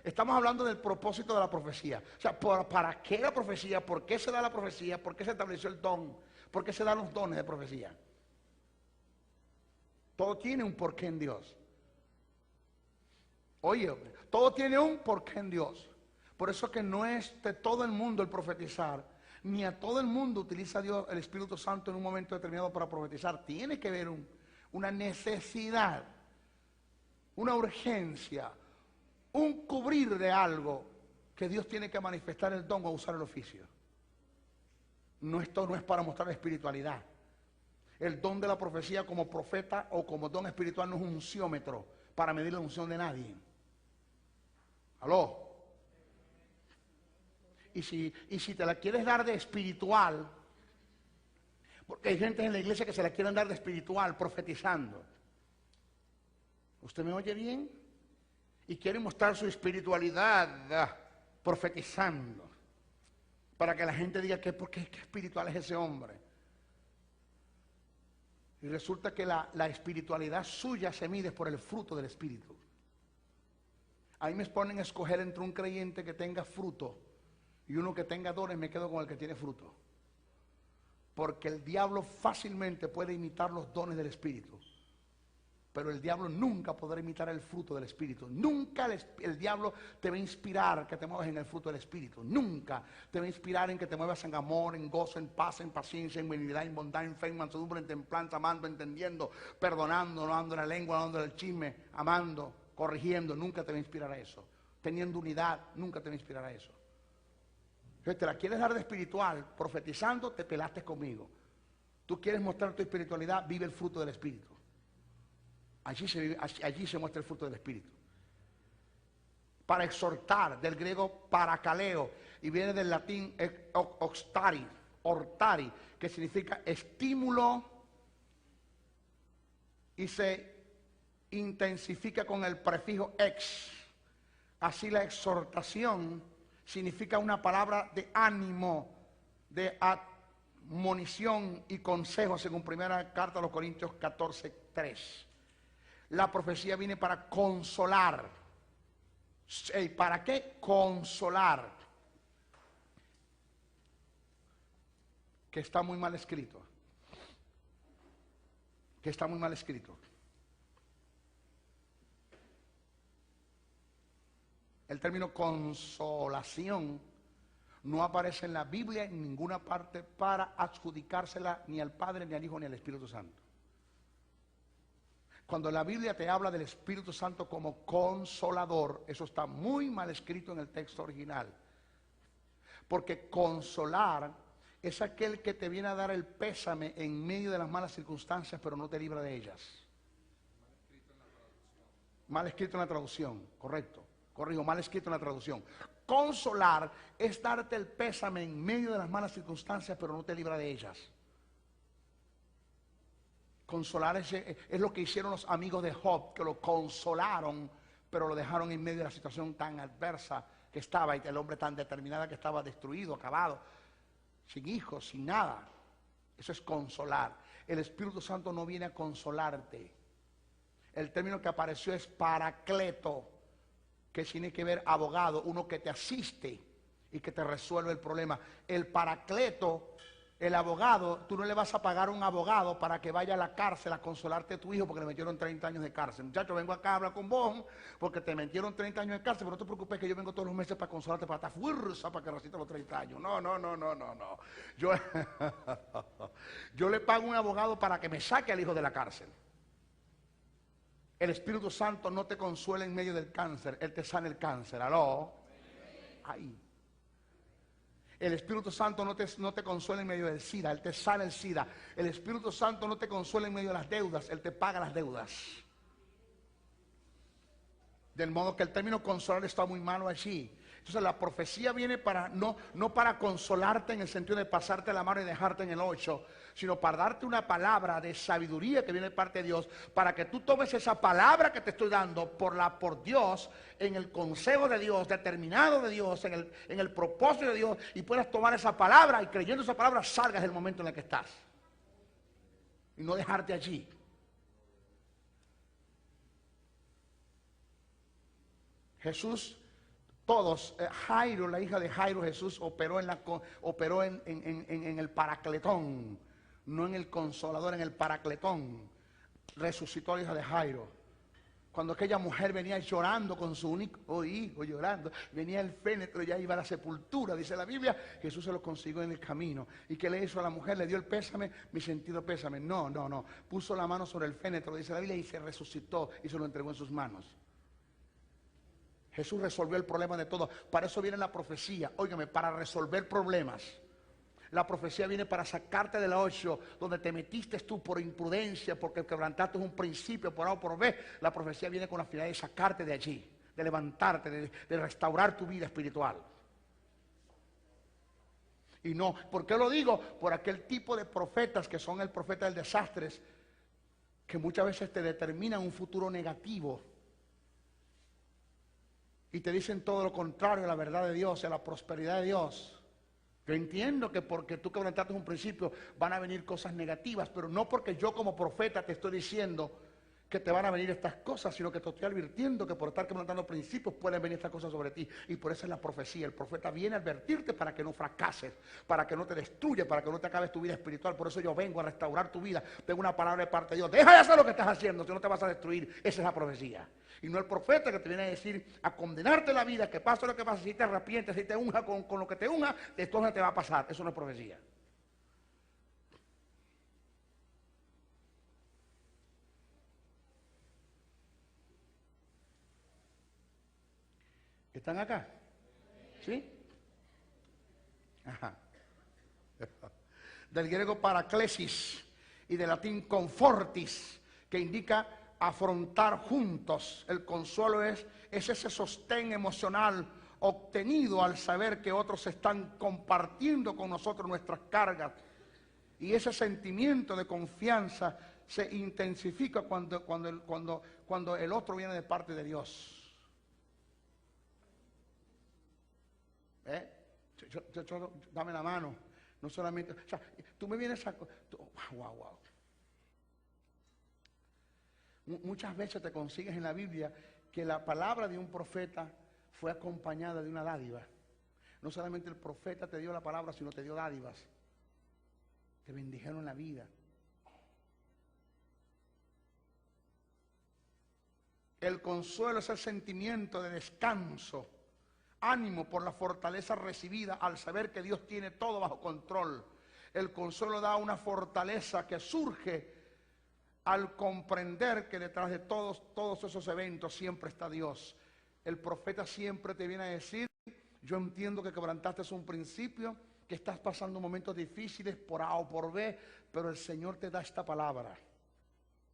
estamos hablando del propósito de la profecía. O sea, ¿para qué la profecía? ¿Por qué se da la profecía? ¿Por qué se estableció el don? ¿Por qué se dan los dones de profecía? Todo tiene un porqué en Dios. Oye, todo tiene un porqué en Dios. Por eso que no es de todo el mundo el profetizar, ni a todo el mundo utiliza Dios, el Espíritu Santo en un momento determinado para profetizar. Tiene que haber una necesidad, una urgencia, un cubrir de algo que Dios tiene que manifestar el don o usar el oficio. No, esto no es para mostrar espiritualidad. El don de la profecía como profeta o como don espiritual no es un unciómetro para medir la unción de nadie. ¿Aló? Y si te la quieres dar de espiritual, porque hay gente en la iglesia que se la quieren dar de espiritual, profetizando. ¿Usted me oye bien? Y quiere mostrar su espiritualidad profetizando, para que la gente diga que ¿por qué espiritual es ese hombre? Y resulta que la espiritualidad suya se mide por el fruto del Espíritu. Ahí me ponen a escoger entre un creyente que tenga fruto y uno que tenga dones, me quedo con el que tiene fruto. Porque el diablo fácilmente puede imitar los dones del Espíritu, pero el diablo nunca podrá imitar el fruto del Espíritu. Nunca el diablo te va a inspirar que te muevas en el fruto del Espíritu. Nunca te va a inspirar en que te muevas en amor, en gozo, en paz, en paciencia, en benignidad, en bondad, en fe, en mansedumbre, en templanza, amando, entendiendo, perdonando, no dando la lengua, no dando el chisme, amando, corrigiendo. Nunca te va a inspirar a eso. Teniendo unidad, nunca te va a inspirar a eso. Entonces, te la quieres dar de espiritual, profetizando, te pelaste conmigo. Tú quieres mostrar tu espiritualidad, vive el fruto del Espíritu. Allí se muestra el fruto del Espíritu. Para exhortar, del griego parakaleo, y viene del latín ortari, que significa estímulo, y se intensifica con el prefijo ex. Así la exhortación significa una palabra de ánimo, de admonición y consejo, según primera carta a los Corintios 14:3. La profecía viene para consolar. ¿Para qué? Consolar. Que está muy mal escrito. Que está muy mal escrito. El término consolación no aparece en la Biblia en ninguna parte para adjudicársela ni al Padre, ni al Hijo, ni al Espíritu Santo. Cuando la Biblia te habla del Espíritu Santo como consolador, eso está muy mal escrito en el texto original. Porque consolar es aquel que te viene a dar el pésame en medio de las malas circunstancias, pero no te libra de ellas. Mal escrito en la traducción, correcto. Corrijo, mal escrito en la traducción. Consolar es darte el pésame en medio de las malas circunstancias, pero no te libra de ellas. Consolar es lo que hicieron los amigos de Job, que lo consolaron, pero lo dejaron en medio de la situación tan adversa que estaba, y el hombre tan determinado que estaba destruido, acabado, sin hijos, sin nada. Eso es consolar. El Espíritu Santo no viene a consolarte. El término que apareció es paracleto, que tiene que ver abogado, uno que te asiste y que te resuelve el problema. El paracleto, el abogado, tú no le vas a pagar a un abogado para que vaya a la cárcel a consolarte a tu hijo porque le metieron 30 años de cárcel. Muchacho, vengo acá a hablar con vos porque te metieron 30 años de cárcel, pero no te preocupes que yo vengo todos los meses para consolarte, para estar fuerza, para que resistas los 30 años. No. Yo le pago a un abogado para que me saque al hijo de la cárcel. El Espíritu Santo no te consuela en medio del cáncer, Él te sana el cáncer. ¿Aló? Ahí. El Espíritu Santo no te consuela en medio del SIDA, Él te sana el SIDA. El Espíritu Santo no te consuela en medio de las deudas, Él te paga las deudas. Del modo que el término consolar está muy malo allí. Entonces la profecía viene para no para consolarte en el sentido de pasarte la mano y dejarte en el 8, sino para darte una palabra de sabiduría que viene de parte de Dios, para que tú tomes esa palabra que te estoy dando por Dios, en el consejo de Dios, determinado de Dios, en el propósito de Dios, y puedas tomar esa palabra y creyendo esa palabra salgas del momento en el que estás. Y no dejarte allí. Jesús... Todos, Jairo, la hija de Jairo, Jesús operó en el paracletón, no en el consolador, en el paracletón. Resucitó a la hija de Jairo. Cuando aquella mujer venía llorando con su único hijo, llorando, venía el fénetro, ya iba a la sepultura, dice la Biblia, Jesús se lo consiguió en el camino. ¿Y qué le hizo a la mujer? Le dio el pésame, mi sentido pésame. No. Puso la mano sobre el fénetro, dice la Biblia, y se resucitó y se lo entregó en sus manos. Jesús resolvió el problema de todo. Para eso viene la profecía. Óigame, para resolver problemas. La profecía viene para sacarte del hoyo donde te metiste tú por imprudencia, porque quebrantaste un principio por A o por B. La profecía viene con la finalidad de sacarte de allí, de levantarte, de restaurar tu vida espiritual. Y no, ¿por qué lo digo? Por aquel tipo de profetas que son el profeta del desastre, que muchas veces te determinan un futuro negativo y te dicen todo lo contrario a la verdad de Dios, a la prosperidad de Dios. Yo entiendo que porque tú quebrantaste un principio van a venir cosas negativas, pero no porque yo como profeta te estoy diciendo que te van a venir estas cosas, sino que te estoy advirtiendo que por estar quebrantando principios pueden venir estas cosas sobre ti. Y por eso es la profecía. El profeta viene a advertirte para que no fracases, para que no te destruyas, para que no te acabes tu vida espiritual. Por eso yo vengo a restaurar tu vida. Tengo una palabra de parte de Dios. Deja de hacer lo que estás haciendo, si no te vas a destruir. Esa es la profecía. Y no el profeta que te viene a decir, a condenarte la vida, que pase lo que pase, si te arrepientes, si te unja con lo que te unja, esto no te va a pasar. Eso no es profecía. ¿Están acá? ¿Sí? Ajá. Del griego paraklesis y del latín confortis, que indica afrontar juntos. El consuelo es ese sostén emocional obtenido al saber que otros están compartiendo con nosotros nuestras cargas. Y ese sentimiento de confianza se intensifica cuando el otro viene de parte de Dios. Dame la mano, no solamente, o sea, tú me vienes a, wow. Muchas veces te consigues en la Biblia que la palabra de un profeta fue acompañada de una dádiva. No solamente el profeta te dio la palabra, sino te dio dádivas. Te bendijeron la vida. El consuelo es el sentimiento de descanso, ánimo por la fortaleza recibida al saber que Dios tiene todo bajo control. El consuelo da una fortaleza que surge al comprender que detrás de todos esos eventos siempre está Dios. El profeta siempre te viene a decir, yo entiendo que quebrantaste un principio, que estás pasando momentos difíciles por A o por B, pero el Señor te da esta palabra.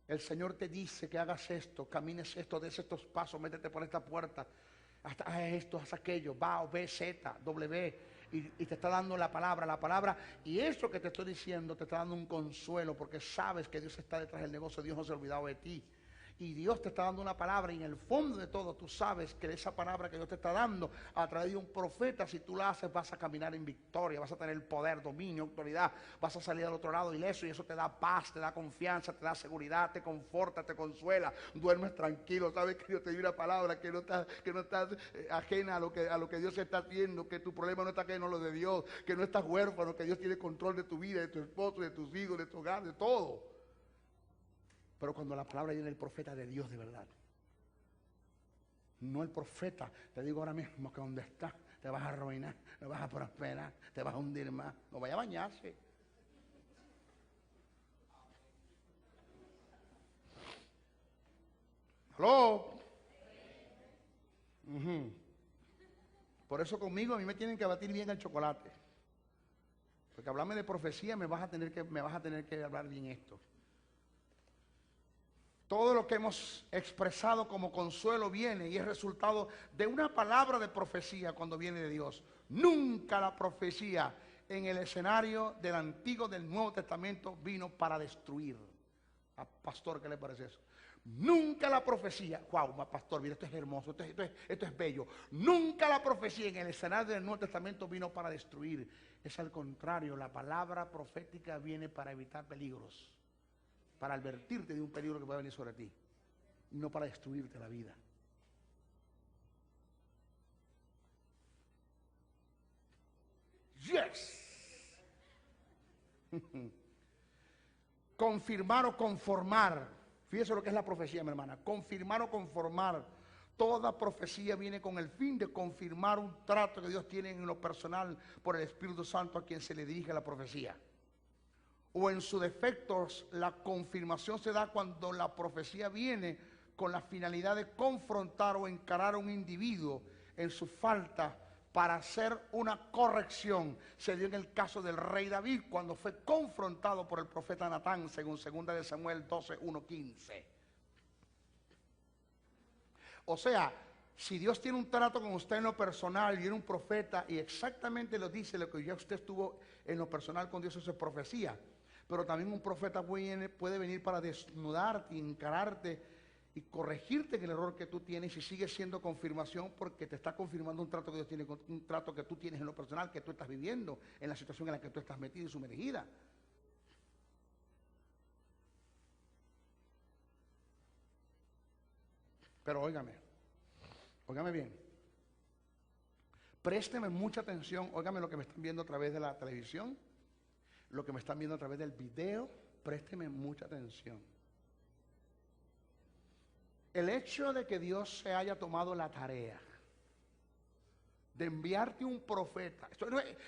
El Señor te dice que hagas esto, camines esto, des estos pasos, métete por esta puerta. Haz esto, haz aquello, va o B, Z, W, y te está dando la palabra, y eso que te estoy diciendo te está dando un consuelo, porque sabes que Dios está detrás del negocio, Dios no se ha olvidado de ti, y Dios te está dando una palabra, y en el fondo de todo tú sabes que esa palabra que Dios te está dando a través de un profeta, si tú la haces vas a caminar en victoria, vas a tener poder, dominio, autoridad, vas a salir al otro lado ileso, y eso te da paz, te da confianza, te da seguridad, te conforta, te consuela, duermes tranquilo, sabes que Dios te dio una palabra, que no estás ajena a lo que Dios está haciendo, que tu problema no está ajeno a lo de Dios, que no estás huérfano, que Dios tiene control de tu vida, de tu esposo, de tus hijos, de tu hogar, de todo. Pero cuando la palabra viene del profeta de Dios de verdad, no el profeta, te digo ahora mismo que donde estás te vas a arruinar, no vas a prosperar, te vas a hundir más, no vaya a bañarse. ¿Aló? Por eso conmigo a mí me tienen que batir bien el chocolate, porque hablarme de profecía me vas a tener que hablar bien esto. Todo lo que hemos expresado como consuelo viene y es resultado de una palabra de profecía cuando viene de Dios. Nunca la profecía en el escenario del Antiguo y del Nuevo Testamento vino para destruir. Pastor, ¿qué le parece eso? Nunca la profecía, wow, pastor, mira, esto es hermoso, esto es bello. Nunca la profecía en el escenario del Nuevo Testamento vino para destruir. Es al contrario, la palabra profética viene para evitar peligros, para advertirte de un peligro que puede venir sobre ti, no para destruirte la vida. Yes. Confirmar o conformar. Fíjese lo que es la profecía, mi hermana. Confirmar o conformar. Toda profecía viene con el fin de confirmar un trato que Dios tiene en lo personal por el Espíritu Santo a quien se le dirige la profecía. O en su defecto, la confirmación se da cuando la profecía viene con la finalidad de confrontar o encarar a un individuo en su falta para hacer una corrección. Se dio en el caso del rey David cuando fue confrontado por el profeta Natán, según 2 de Samuel 12, 1, 15. O sea, Si Dios tiene un trato con usted en lo personal y viene un profeta y exactamente lo dice lo que ya usted estuvo en lo personal con Dios, eso es profecía. Pero también un profeta puede venir para desnudarte, encararte y corregirte en el error que tú tienes, y sigue siendo confirmación porque te está confirmando un trato que Dios tiene, un trato que tú tienes en lo personal, que tú estás viviendo, en la situación en la que tú estás metida y sumergida. Pero óigame bien. Présteme mucha atención, óigame lo que me están viendo a través de la televisión, lo que me están viendo a través del video, présteme mucha atención. El hecho de que Dios se haya tomado la tarea de enviarte un profeta,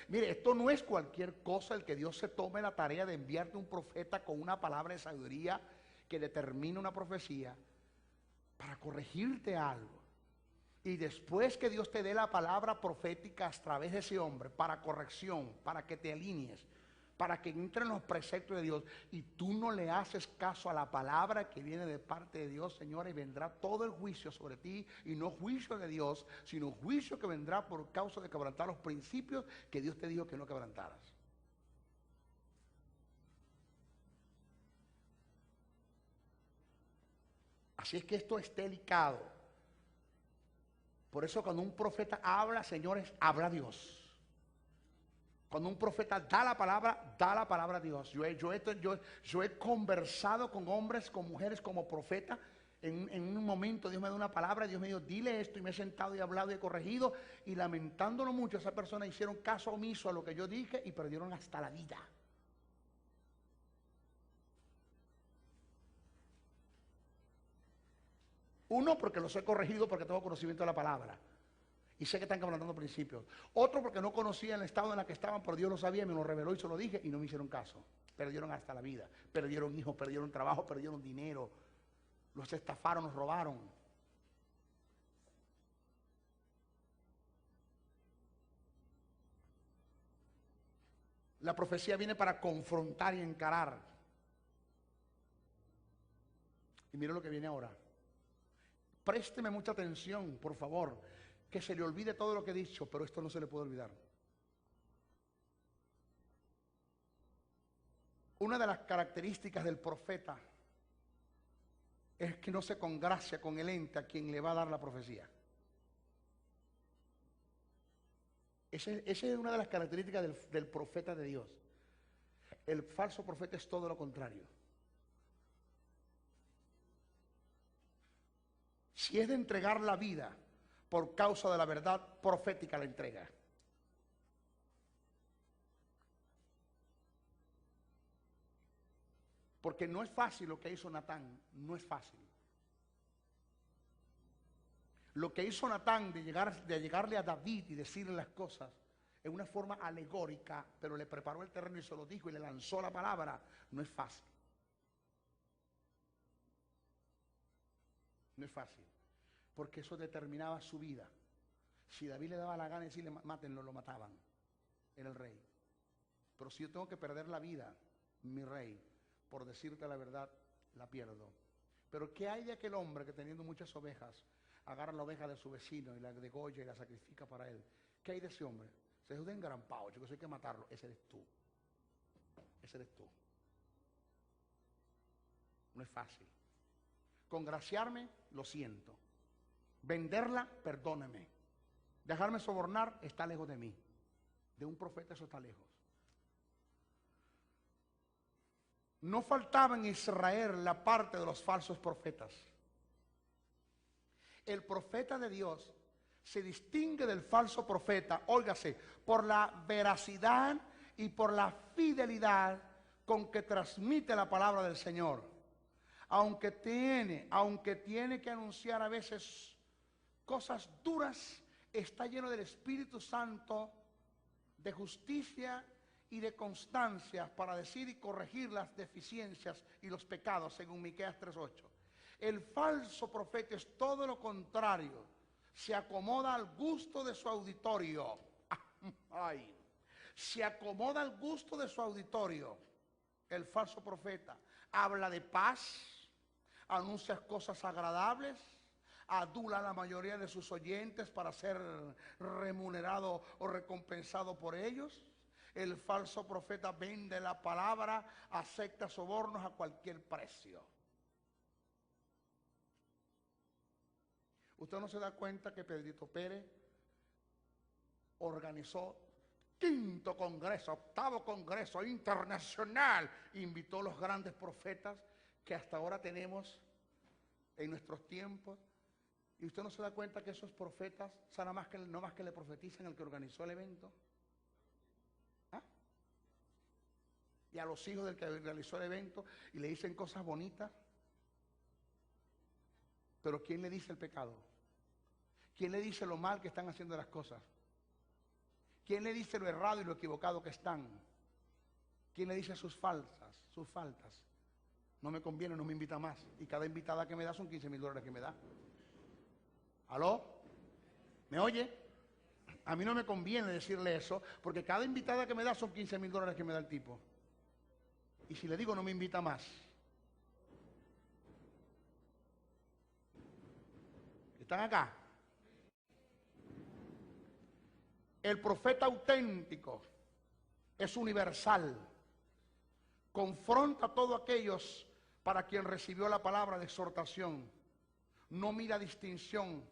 mire, esto no es cualquier cosa, el que Dios se tome la tarea de enviarte un profeta con una palabra de sabiduría que determina una profecía para corregirte algo. Y después que Dios te dé la palabra profética a través de ese hombre para corrección, para que te alinees, para que entren los preceptos de Dios, y tú no le haces caso a la palabra que viene de parte de Dios, señores, vendrá todo el juicio sobre ti, y no juicio de Dios, sino juicio que vendrá por causa de quebrantar los principios que Dios te dijo que no quebrantaras. Así es que esto es delicado. Por eso cuando un profeta habla, señores, habla Dios. Cuando un profeta da la palabra a Dios. Yo he conversado con hombres, con mujeres como profeta. En un momento Dios me da una palabra, Dios me dijo, dile esto, y me he sentado y hablado y he corregido, y lamentándolo mucho, esas personas hicieron caso omiso a lo que yo dije y perdieron hasta la vida. Uno, porque los he corregido porque tengo conocimiento de la palabra y sé que están quebrantando principios. Otro, porque no conocían el estado en el que estaban, pero Dios lo sabía, me lo reveló y se lo dije y no me hicieron caso. Perdieron hasta la vida, perdieron hijos, perdieron trabajo, perdieron dinero, los estafaron, los robaron. La profecía viene para confrontar y encarar. Y mire lo que viene ahora. Présteme mucha atención, por favor, que se le olvide todo lo que he dicho, pero esto no se le puede olvidar. Una de las características del profeta es que no se congracia con el ente a quien le va a dar la profecía. Esa es una de las características del profeta de Dios. El falso profeta es todo lo contrario. Si es de entregar la vida por causa de la verdad profética, la entrega. Porque no es fácil lo que hizo Natán, no es fácil. Lo que hizo Natán de llegarle a David y decirle las cosas en una forma alegórica, pero le preparó el terreno y se lo dijo y le lanzó la palabra, no es fácil. No es fácil, porque eso determinaba su vida. Si David le daba la gana de decirle mátenlo, lo mataban. Era el rey. Pero si yo tengo que perder la vida, mi rey, por decirte la verdad, la pierdo. Pero ¿qué hay de aquel hombre que teniendo muchas ovejas, agarra la oveja de su vecino y la degolla y la sacrifica para él? ¿Qué hay de ese hombre? Se es un engrampado, chicos, hay que matarlo. Ese eres tú. Ese eres tú. No es fácil. Congraciarme, lo siento. Venderla, perdóneme. Dejarme sobornar, está lejos de mí. De un profeta eso está lejos. No faltaba en Israel la parte de los falsos profetas. El profeta de Dios se distingue del falso profeta, óigase, por la veracidad y por la fidelidad con que transmite la palabra del Señor. Aunque tiene que anunciar a veces cosas duras, está lleno del Espíritu Santo, de justicia y de constancia para decir y corregir las deficiencias y los pecados, según Miqueas 3:8. El falso profeta es todo lo contrario, se acomoda al gusto de su auditorio. Ay, se acomoda al gusto de su auditorio. El falso profeta habla de paz, anuncia cosas agradables, adula a la mayoría de sus oyentes para ser remunerado o recompensado por ellos. El falso profeta vende la palabra, acepta sobornos a cualquier precio. ¿Usted no se da cuenta que Pedrito Pérez organizó 5º congreso, 8º congreso internacional? Invitó a los grandes profetas que hasta ahora tenemos en nuestros tiempos. Y usted no se da cuenta que esos profetas, o sea, no más que le profetizan el que organizó el evento. ¿Ah? Y a los hijos del que realizó el evento y le dicen cosas bonitas. Pero ¿quién le dice el pecado? ¿Quién le dice lo mal que están haciendo las cosas? ¿Quién le dice lo errado y lo equivocado que están? ¿Quién le dice sus faltas? No me conviene, no me invita más. Y cada invitada que me da son $15,000 que me da. ¿Aló? ¿Me oye? A mí no me conviene decirle eso, porque cada invitada que me da son $15,000 que me da el tipo. Y si le digo no me invita más. ¿Están acá? El profeta auténtico es universal. Confronta a todos aquellos para quien recibió la palabra de exhortación. No mira distinción.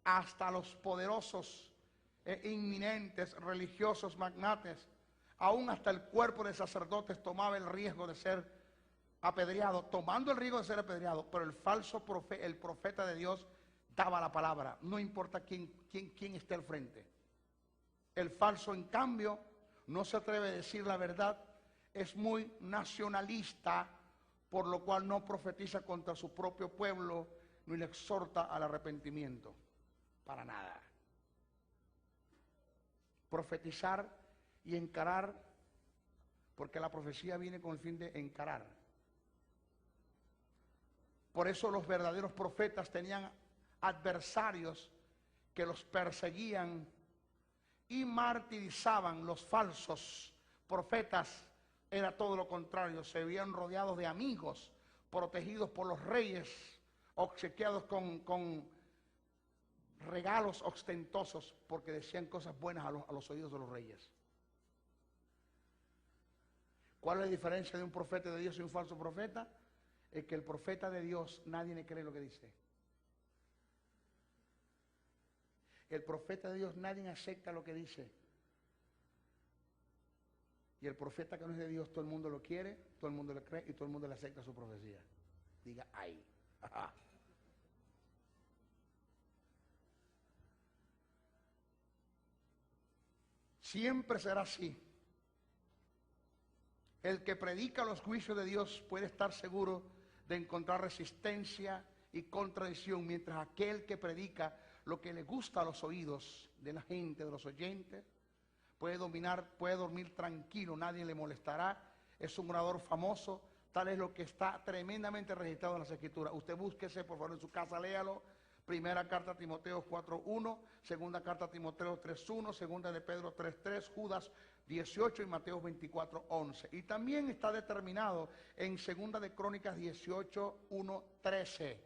Hasta los poderosos e inminentes religiosos magnates, aún hasta el cuerpo de sacerdotes tomaba el riesgo de ser apedreado, tomando el riesgo de ser apedreado. Pero el falso profeta, el profeta de Dios, daba la palabra, no importa quién esté al frente. El falso, en cambio, no se atreve a decir la verdad, es muy nacionalista, por lo cual no profetiza contra su propio pueblo, ni le exhorta al arrepentimiento, para nada. Profetizar y encarar, porque la profecía viene con el fin de encarar. Por eso los verdaderos profetas tenían adversarios que los perseguían y martirizaban. Los falsos profetas era todo lo contrario, se veían rodeados de amigos, protegidos por los reyes, obsequiados con regalos ostentosos, porque decían cosas buenas a los oídos de los reyes. ¿Cuál es la diferencia de un profeta de Dios y un falso profeta? Es que el profeta de Dios nadie le cree lo que dice. El profeta de Dios nadie acepta lo que dice. Y el profeta que no es de Dios, todo el mundo lo quiere, todo el mundo le cree y todo el mundo le acepta su profecía. Diga, ay. Ajá. Siempre será así. El que predica los juicios de Dios puede estar seguro de encontrar resistencia y contradicción, mientras aquel que predica lo que le gusta a los oídos de la gente, de los oyentes, puede dormir tranquilo, nadie le molestará, es un orador famoso, tal es lo que está tremendamente registrado en las Escrituras. Usted búsquese, por favor, en su casa, léalo. Primera carta a Timoteo 4:1, segunda carta a Timoteo 3:1, segunda de Pedro 3:3, Judas 18 y Mateo 24:11. Y también está determinado en segunda de Crónicas 18:1-13,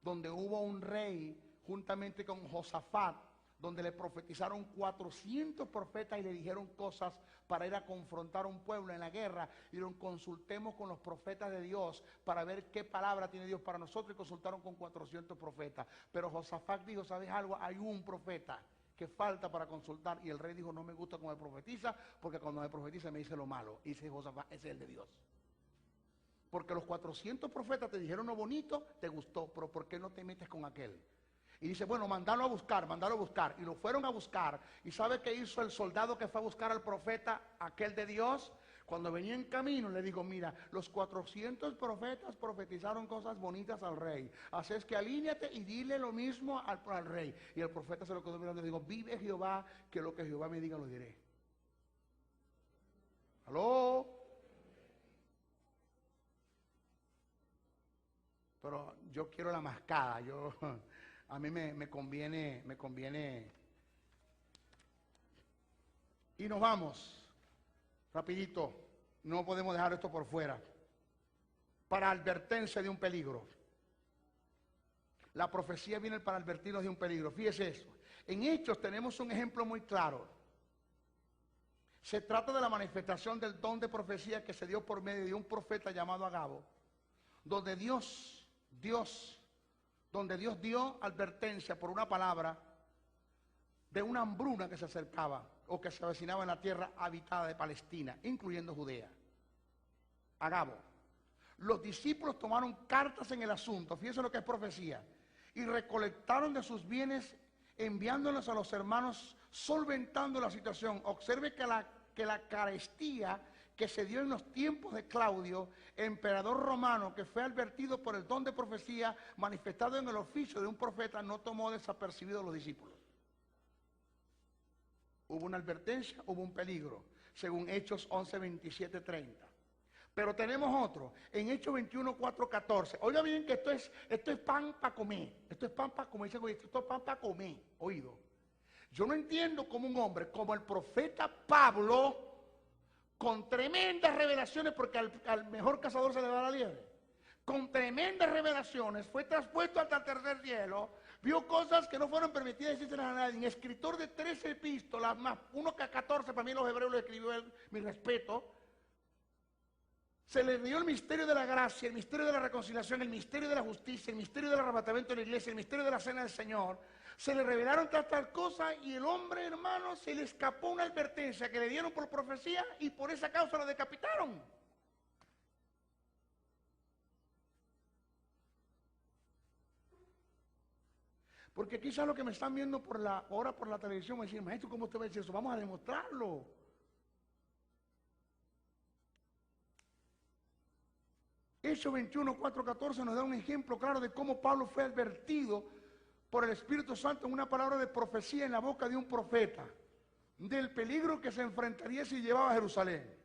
donde hubo un rey juntamente con Josafat, donde le profetizaron 400 profetas y le dijeron cosas para ir a confrontar a un pueblo en la guerra. Y consultemos con los profetas de Dios para ver qué palabra tiene Dios para nosotros, y consultaron con 400 profetas. Pero Josafat dijo, ¿sabes algo? Hay un profeta que falta para consultar. Y el rey dijo, no me gusta cómo me profetiza, porque cuando me profetiza me dice lo malo. Y dice Josafat, ese es el de Dios. Porque los 400 profetas te dijeron lo bonito, te gustó, pero ¿por qué no te metes con aquel? Y dice, bueno, mandalo a buscar. Y lo fueron a buscar. ¿Y sabe qué hizo el soldado que fue a buscar al profeta, aquel de Dios? Cuando venía en camino, le digo, mira, los 400 profetas profetizaron cosas bonitas al rey. Así es que alíñate y dile lo mismo al rey. Y el profeta se lo quedó mirando y le dijo, vive Jehová, que lo que Jehová me diga lo diré. ¿Aló? Pero yo quiero la mascada, a mí me conviene. Y nos vamos, rapidito, no podemos dejar esto por fuera. Para advertencia de un peligro. la profecía viene para advertirnos de un peligro. Fíjese eso. En Hechos tenemos un ejemplo muy claro. Se trata de la manifestación del don de profecía que se dio por medio de un profeta llamado Agabo, donde Dios dio advertencia por una palabra de una hambruna que se acercaba o que se avecinaba en la tierra habitada de Palestina, incluyendo Judea. Agabo. Los discípulos tomaron cartas en el asunto, fíjense lo que es profecía, y recolectaron de sus bienes, enviándolos a los hermanos, solventando la situación. Observe que la carestía que se dio en los tiempos de Claudio, emperador romano, que fue advertido por el don de profecía manifestado en el oficio de un profeta, no tomó desapercibido a los discípulos. Hubo una advertencia, hubo un peligro, según Hechos 11, 27, 30. Pero tenemos otro, en Hechos 21, 4, 14. Oiga bien que esto es pan para comer. Esto es pan para comer. Esto es pan para comer. Oído. Yo no entiendo cómo un hombre como el profeta Pablo, con tremendas revelaciones, porque al mejor cazador se le va la liebre, con tremendas revelaciones, fue traspuesto hasta el tercer cielo, vio cosas que no fueron permitidas decirse a nadie. Escritor de 13 epístolas, más uno que 14, para mí los hebreos lo escribió él, mi respeto. Se le dio el misterio de la gracia, el misterio de la reconciliación, el misterio de la justicia, el misterio del arrebatamiento de la iglesia, el misterio de la cena del Señor. Se le revelaron tantas cosas y el hombre, hermano, se le escapó una advertencia que le dieron por profecía y por esa causa lo decapitaron. Porque quizás lo que me están viendo ahora por la televisión me dicen, maestro, ¿cómo usted va a decir eso? Vamos a demostrarlo. Hechos 21, 4, 14 nos da un ejemplo claro de cómo Pablo fue advertido por el Espíritu Santo en una palabra de profecía en la boca de un profeta, del peligro que se enfrentaría si llevaba a Jerusalén.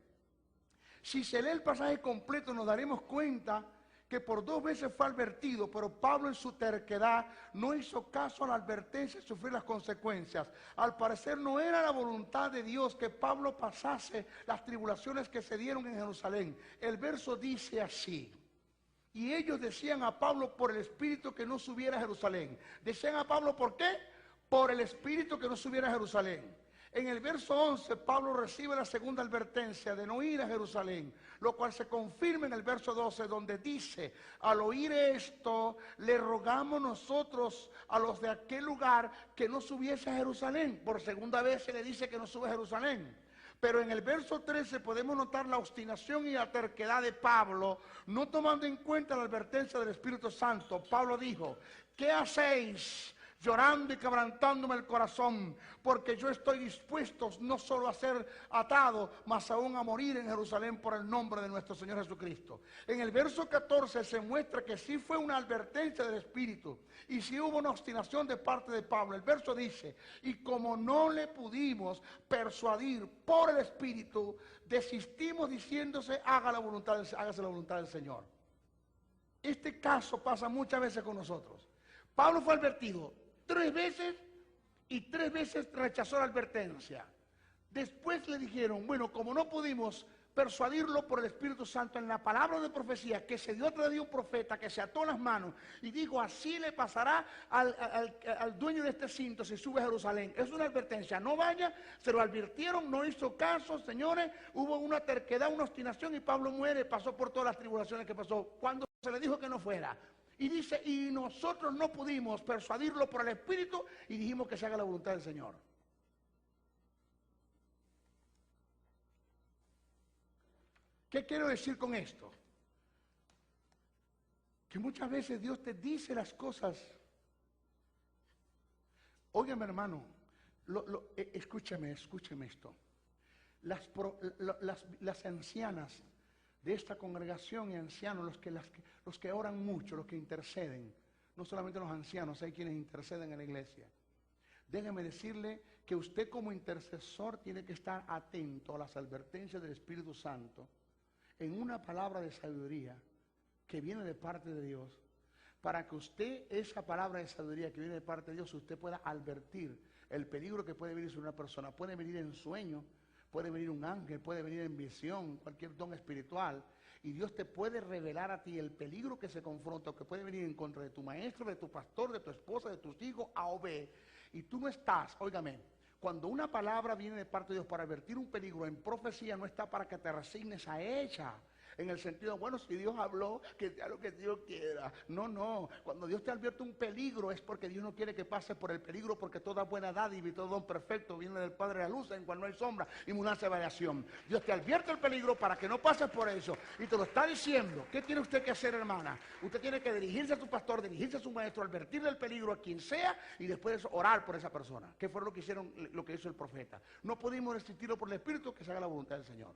Si se lee el pasaje completo nos daremos cuenta que por 2 veces fue advertido, pero Pablo en su terquedad no hizo caso a la advertencia y sufrir las consecuencias. Al parecer no era la voluntad de Dios que Pablo pasase las tribulaciones que se dieron en Jerusalén. El verso dice así: y ellos decían a Pablo por el Espíritu que no subiera a Jerusalén. Decían a Pablo, ¿por qué? Por el Espíritu que no subiera a Jerusalén. En el verso 11, Pablo recibe la segunda advertencia de no ir a Jerusalén, lo cual se confirma en el verso 12, donde dice, al oír esto, le rogamos nosotros a los de aquel lugar que no subiese a Jerusalén. Por segunda vez se le dice que no sube a Jerusalén. Pero en el verso 13 podemos notar la obstinación y la terquedad de Pablo, no tomando en cuenta la advertencia del Espíritu Santo. Pablo dijo, ¿qué hacéis llorando y quebrantándome el corazón? Porque yo estoy dispuesto no solo a ser atado, mas aún a morir en Jerusalén por el nombre de nuestro Señor Jesucristo. En el verso 14 se muestra que sí fue una advertencia del Espíritu y sí hubo una obstinación de parte de Pablo. El verso dice, y como no le pudimos persuadir por el Espíritu, desistimos diciéndose, hágase la voluntad del Señor. Este caso pasa muchas veces con nosotros. Pablo fue advertido 3 veces y 3 veces rechazó la advertencia. Después le dijeron, bueno, como no pudimos persuadirlo por el Espíritu Santo en la palabra de profecía que se dio a través de un profeta que se ató las manos y dijo, así le pasará al dueño de este cinto si sube a Jerusalén. Es una advertencia, no vaya, se lo advirtieron, no hizo caso, señores, hubo una terquedad, una obstinación y Pablo muere, pasó por todas las tribulaciones que pasó. Cuando se le dijo que no fuera. Y dice, y nosotros no pudimos persuadirlo por el Espíritu y dijimos que se haga la voluntad del Señor. ¿Qué quiero decir con esto? Que muchas veces Dios te dice las cosas. Óigame, hermano, escúcheme esto. Las ancianas de esta congregación y ancianos, los que oran mucho, los que interceden, no solamente los ancianos, hay quienes interceden en la iglesia. Déjeme decirle que usted como intercesor tiene que estar atento a las advertencias del Espíritu Santo en una palabra de sabiduría que viene de parte de Dios, para que usted, esa palabra de sabiduría que viene de parte de Dios, usted pueda advertir el peligro que puede venir sobre una persona. Puede venir en sueño, puede venir un ángel, puede venir en visión, cualquier don espiritual. Y Dios te puede revelar a ti el peligro que se confronta, que puede venir en contra de tu maestro, de tu pastor, de tu esposa, de tus hijos, A o B. Y tú no estás, óigame, cuando una palabra viene de parte de Dios para advertir un peligro en profecía, no está para que te resignes a ella. En el sentido, bueno, si Dios habló, que sea lo que Dios quiera. No, no. Cuando Dios te advierte un peligro es porque Dios no quiere que pases por el peligro, porque toda buena dádiva y todo don perfecto viene del Padre de la luz, en cual no hay sombra y mudanza de variación. Dios te advierte el peligro para que no pases por eso. Y te lo está diciendo. ¿Qué tiene usted que hacer, hermana? Usted tiene que dirigirse a su pastor, dirigirse a su maestro, advertirle el peligro a quien sea y después orar por esa persona. ¿Qué fue lo que hicieron, lo que hizo el profeta? No pudimos resistirlo por el Espíritu, que se haga la voluntad del Señor.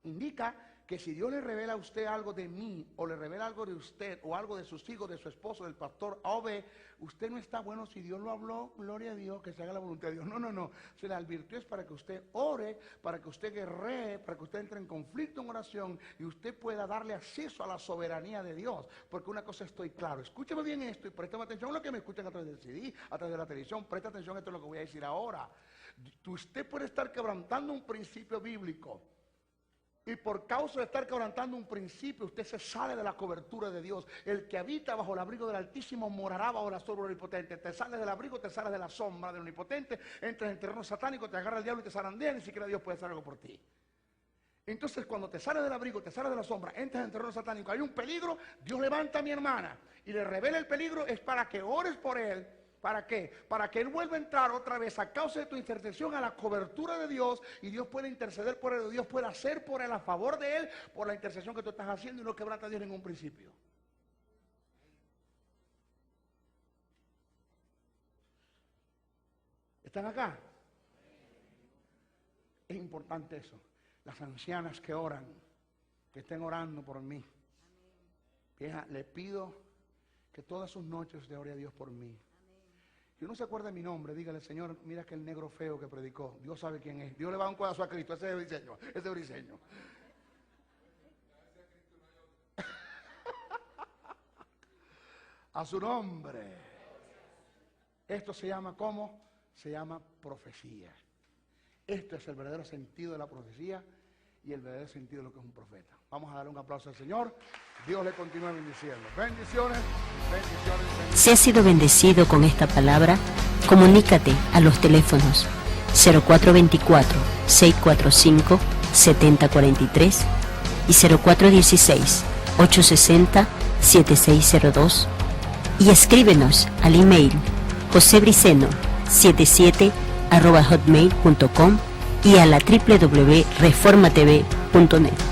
Indica que si Dios le revela a usted algo de mí, o le revela algo de usted, o algo de sus hijos, de su esposo, del pastor A o B, usted no está, bueno, si Dios lo habló, gloria a Dios, que se haga la voluntad de Dios. No, no, no. Se le advirtió es para que usted ore, para que usted guerree, para que usted entre en conflicto en oración y usted pueda darle acceso a la soberanía de Dios. Porque una cosa estoy claro, escúcheme bien esto y préstame atención a lo que me escuchan a través del CD, a través de la televisión, presta atención a esto es lo que voy a decir ahora. Usted puede estar quebrantando un principio bíblico. Y por causa de estar quebrantando un principio, usted se sale de la cobertura de Dios. El que habita bajo el abrigo del Altísimo morará bajo la sombra del Omnipotente. Te sales del abrigo, te sales de la sombra del Omnipotente, entras en el terreno satánico, te agarra el diablo y te zarandea, ni siquiera Dios puede hacer algo por ti. Entonces, cuando te sales del abrigo, te sales de la sombra, entras en el terreno satánico, hay un peligro, Dios levanta a mi hermana y le revela el peligro, es para que ores por él. ¿Para qué? Para que él vuelva a entrar otra vez a causa de tu intercesión a la cobertura de Dios y Dios puede interceder por él, Dios puede hacer por él a favor de él por la intercesión que tú estás haciendo y no quebranta a Dios en ningún principio. ¿Están acá? Es importante eso. Las ancianas que oran, que estén orando por mí. Vieja, le pido que todas sus noches le ore a Dios por mí. Si uno se acuerda de mi nombre, dígale, Señor, mira que el negro feo que predicó, Dios sabe quién es. Dios le va a dar un codazo a Cristo, ese es briseño, ese es briseño. A su nombre. Esto se llama, ¿cómo? Se llama profecía. Esto es el verdadero sentido de la profecía y el verdadero sentido de lo que es un profeta. Vamos a darle un aplauso al Señor. Dios le continúe bendiciendo. Bendiciones, bendiciones, bendiciones. Si has sido bendecido con esta palabra, comunícate a los teléfonos 0424-645-7043 y 0416-860-7602 y escríbenos al email josebriceno77@hotmail.com y a la www.reformatv.net.